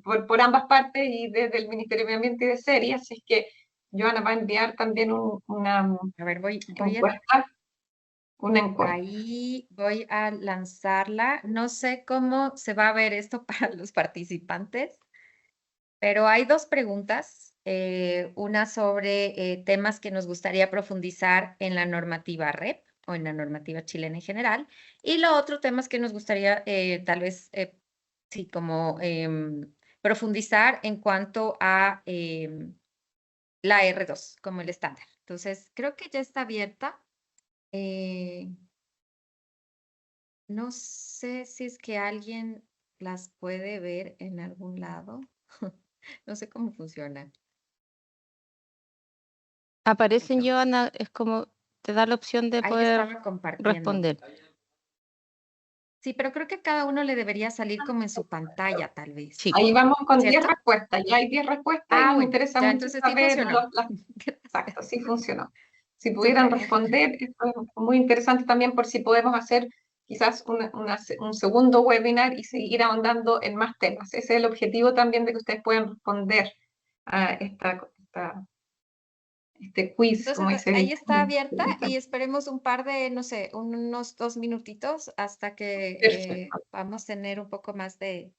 por ambas partes y desde el Ministerio de Medio Ambiente y de SERI, así es que Joana va a enviar también una A ver, encuesta. ahí voy a lanzarla. No sé cómo se va a ver esto para los participantes, pero hay dos preguntas. Una sobre temas que nos gustaría profundizar en la normativa REP o en la normativa chilena en general. Y lo otro, temas que nos gustaría tal vez, sí, como profundizar en cuanto a la R2 como el estándar. Entonces, creo que ya está abierta. No sé si es que alguien las puede ver en algún lado. No sé cómo funciona. Aparecen, Joana, es como te da la opción de Ahí poder estaba compartiendo. responder. Sí, pero creo que a cada uno le debería salir como en su pantalla, tal vez. Sí. Ahí vamos con 10 ¿Cierto? respuestas, ya hay 10 respuestas y nos Bueno, interesa ya mucho entonces sí saber funcionó. exacto, sí funcionó. Si pudieran Súper. responder, esto es muy interesante también por si podemos hacer quizás un segundo webinar y seguir ahondando en más temas. Ese es el objetivo también de que ustedes puedan responder a este quiz, como Entonces, dice ahí está abierta el chat. y esperemos un par de, no sé, unos 2 minutitos hasta que Perfecto. vamos a tener un poco más de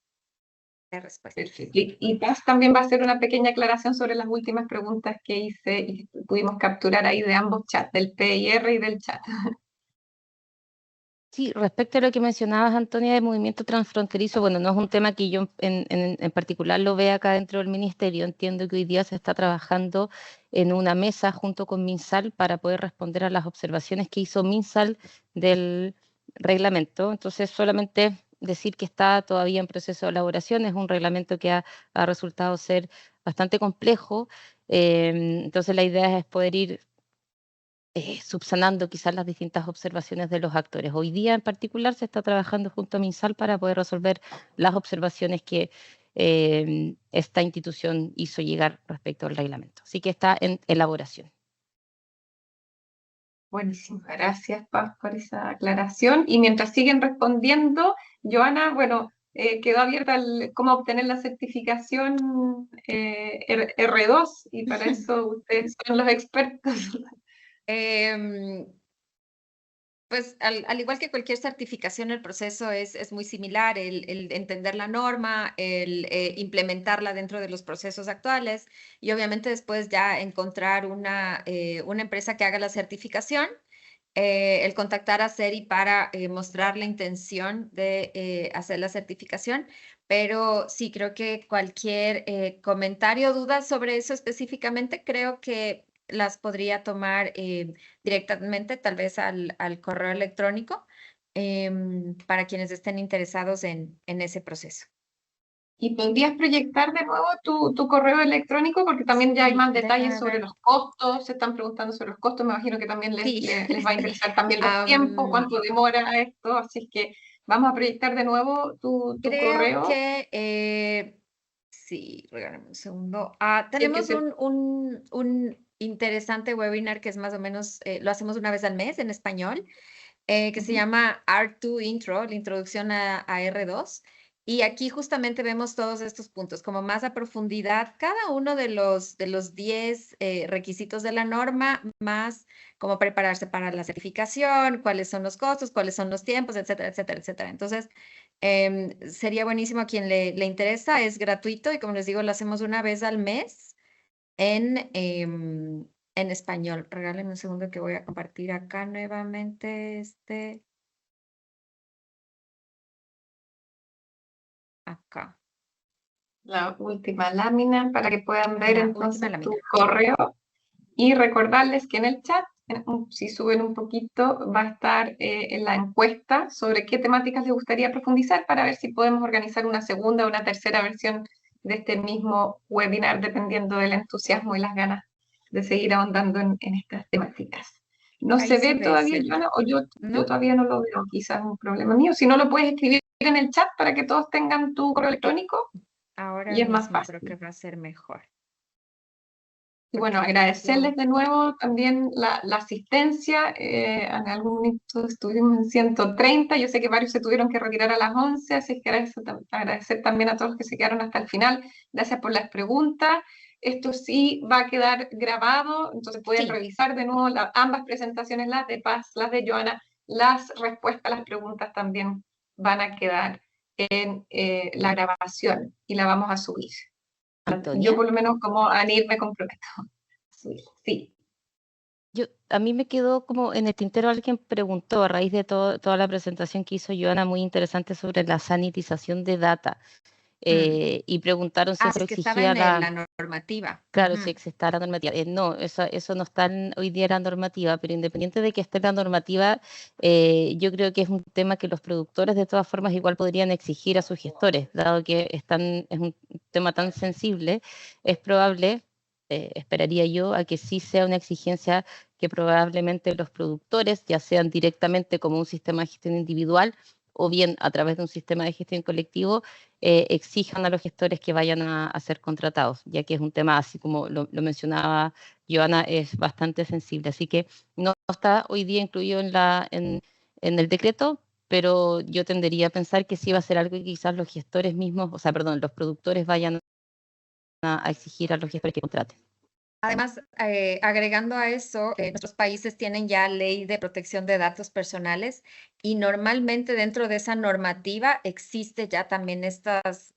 respuestas. Perfecto. Y Paz también va a hacer una pequeña aclaración sobre las últimas preguntas que hice y pudimos capturar ahí de ambos chats, del PIR y del chat. Sí, respecto a lo que mencionabas, Antonia, de movimiento transfronterizo, bueno, no es un tema que yo en particular lo vea acá dentro del ministerio. Entiendo que hoy día se está trabajando en una mesa junto con MinSal para poder responder a las observaciones que hizo MinSal del reglamento. Entonces, solamente decir que está todavía en proceso de elaboración, es un reglamento que ha resultado ser bastante complejo. Entonces, la idea es poder ir subsanando quizás las distintas observaciones de los actores. Hoy día en particular se está trabajando junto a MinSal para poder resolver las observaciones que esta institución hizo llegar respecto al reglamento. Así que está en elaboración. Buenísimo, gracias Paz por esa aclaración. Y mientras siguen respondiendo, Joana, bueno, quedó abierta cómo obtener la certificación R2 y para eso ustedes son los expertos. Em, Pues al igual que cualquier certificación, el proceso es muy similar, el entender la norma, el implementarla dentro de los procesos actuales y obviamente después ya encontrar una empresa que haga la certificación, el contactar a CERI para mostrar la intención de hacer la certificación, pero sí creo que cualquier comentario o duda sobre eso específicamente, creo que las podría tomar directamente, tal vez al correo electrónico, para quienes estén interesados en ese proceso. ¿Y podrías proyectar de nuevo tu correo electrónico? Porque también ya hay Sí, más detalles sobre ver. los costos, se están preguntando sobre los costos, me imagino que también Sí. les va a interesar también los tiempos, cuánto demora esto, así es que vamos a proyectar de nuevo tu Creo correo. que, sí, regálame un segundo. Tenemos se- un interesante webinar que es más o menos, lo hacemos una vez al mes en español, que se Ujú. llama R2 Intro, la introducción a R2. Y aquí justamente vemos todos estos puntos, como más a profundidad, cada uno de los 10 requisitos de la norma, más cómo prepararse para la certificación, cuáles son los costos, cuáles son los tiempos, etcétera, etcétera, etcétera. Entonces, sería buenísimo a quien le interesa, es gratuito y como les digo, lo hacemos una vez al mes en español. Regálenme un segundo que voy a compartir acá nuevamente acá. La última lámina para que puedan ver La entonces última tu lámina. correo y recordarles que en el chat, si suben un poquito, va a estar en la encuesta sobre qué temáticas les gustaría profundizar para ver si podemos organizar una segunda o una tercera versión de este mismo webinar, dependiendo del entusiasmo y las ganas de seguir ahondando en estas temáticas. ¿No Ahí se se ve ve, todavía, Celia. Joana? O yo ¿No? todavía no lo veo, quizás es un problema mío. Si no, lo puedes escribir en el chat para que todos tengan tu correo electrónico Ahora y es más mismo creo que fácil. va a ser mejor. Y bueno, Porque agradecerles de nuevo también la asistencia. En algún momento estuvimos en 130. Yo sé que varios se tuvieron que retirar a las 11, así que agradecer también a todos los que se quedaron hasta el final. Gracias por las preguntas. Esto sí va a quedar grabado, entonces pueden Sí. revisar de nuevo ambas presentaciones, las de Paz, las de Joana. Las respuestas a las preguntas también van a quedar en la grabación y la vamos a subir. Antonia. Yo por lo menos como Anir me comprometo. Sí. A mí me quedó como en el tintero, alguien preguntó a raíz de toda la presentación que hizo Joana, muy interesante sobre la sanitización de data, y preguntaron si eso Es que estaba exigía en la normativa. claro, si exista la normativa. No, eso no está hoy día en la normativa, pero independiente de que esté en la normativa, yo creo que es un tema que los productores de todas formas igual podrían exigir a sus gestores, dado que es un tema tan sensible, es probable, esperaría yo, a que sí sea una exigencia que probablemente los productores, ya sean directamente como un sistema de gestión individual o bien a través de un sistema de gestión colectivo, exijan a los gestores que vayan a ser contratados, ya que es un tema, así como lo mencionaba Joana, es bastante sensible. Así que no está hoy día incluido en el decreto, pero yo tendería a pensar que sí va a ser algo que quizás los gestores mismos, o sea, perdón, los productores vayan a exigir a los gestores que contraten. Además, agregando a eso, nuestros países tienen ya ley de protección de datos personales y normalmente dentro de esa normativa existe ya también estos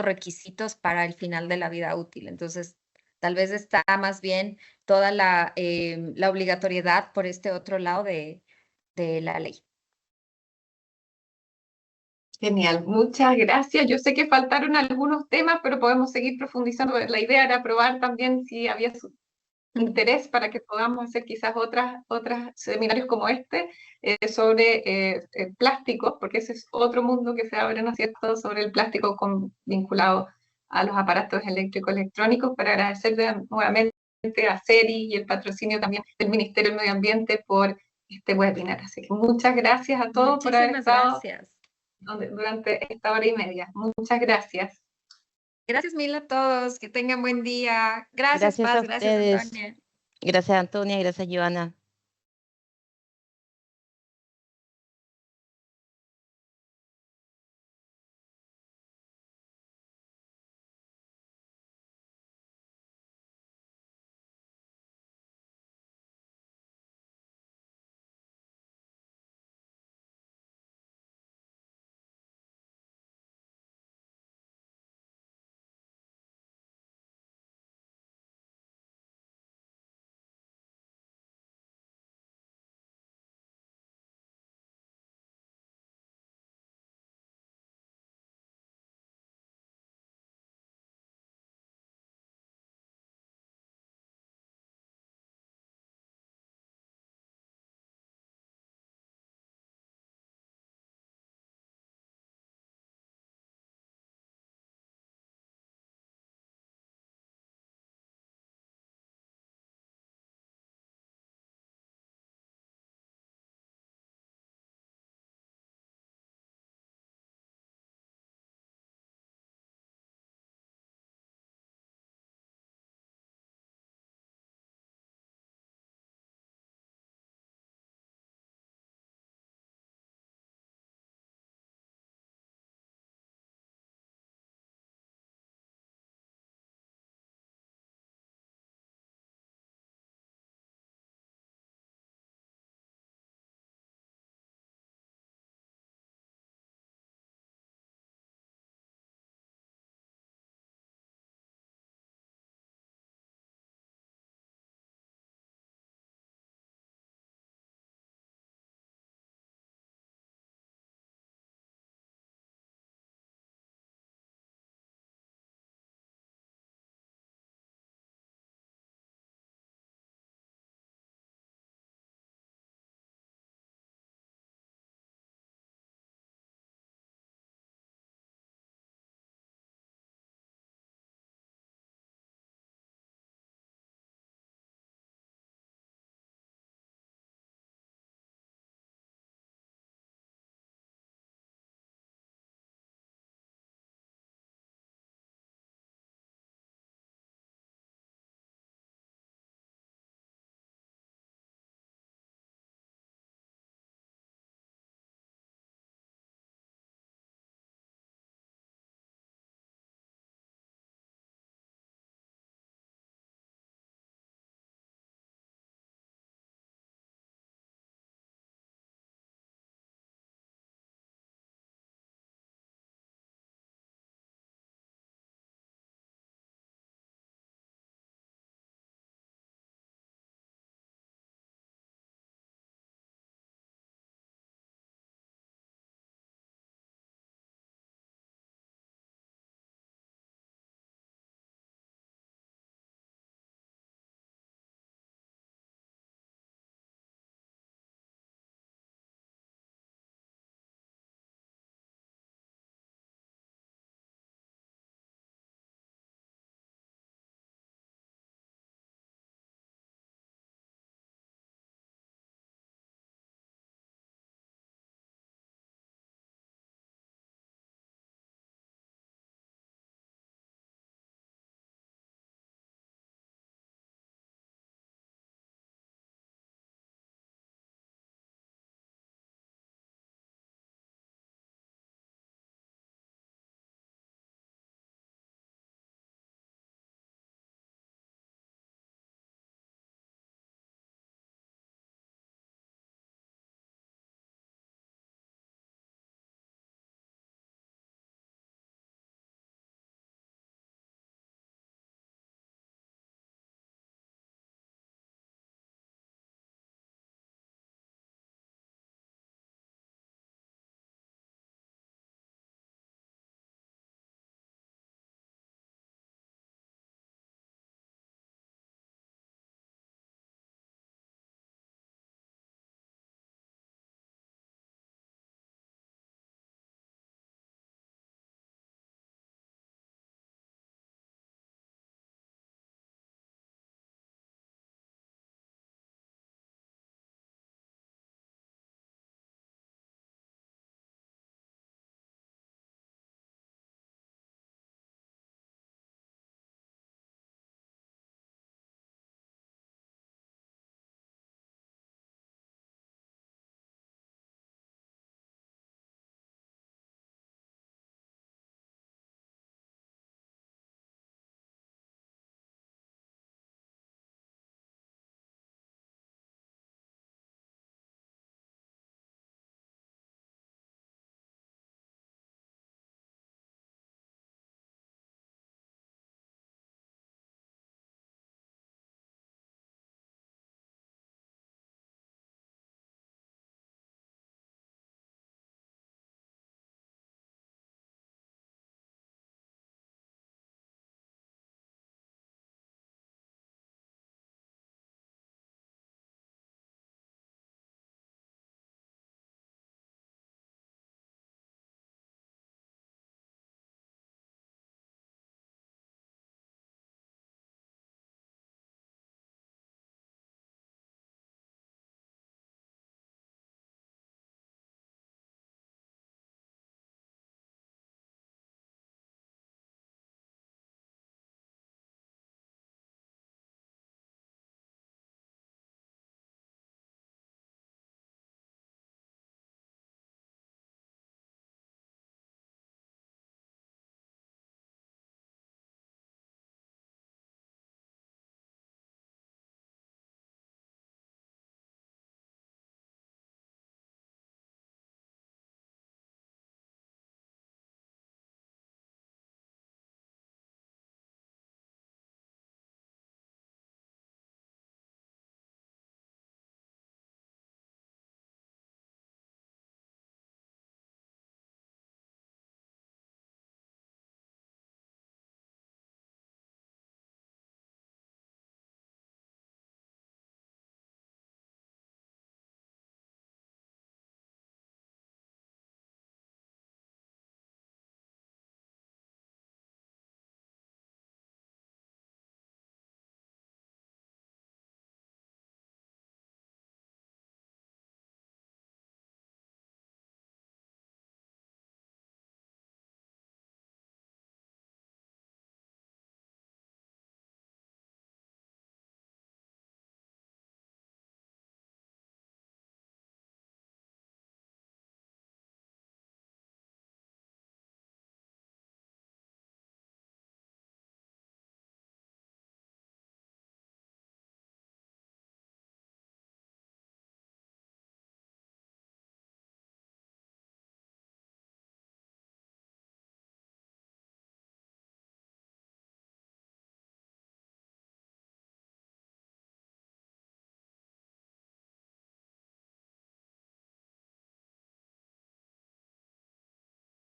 requisitos para el final de la vida útil. Entonces, tal vez está más bien toda la obligatoriedad por este otro lado de la ley. Genial, muchas gracias. Yo sé que faltaron algunos temas, pero podemos seguir profundizando. La idea era probar también si había interés para que podamos hacer quizás otras seminarios como este sobre plásticos, porque ese es otro mundo que se abre, ¿no es cierto?, sobre el plástico vinculado a los aparatos eléctricos electrónicos, para agradecer nuevamente a CERI y el patrocinio también del Ministerio del Medio Ambiente por este webinar. Así que muchas gracias a todos por haber estado durante esta hora y media. Muchas gracias. Gracias mil a todos, que tengan buen día. Gracias, Gracias Paz, a gracias, ustedes. Antonia. Gracias, Antonia, gracias, Joana.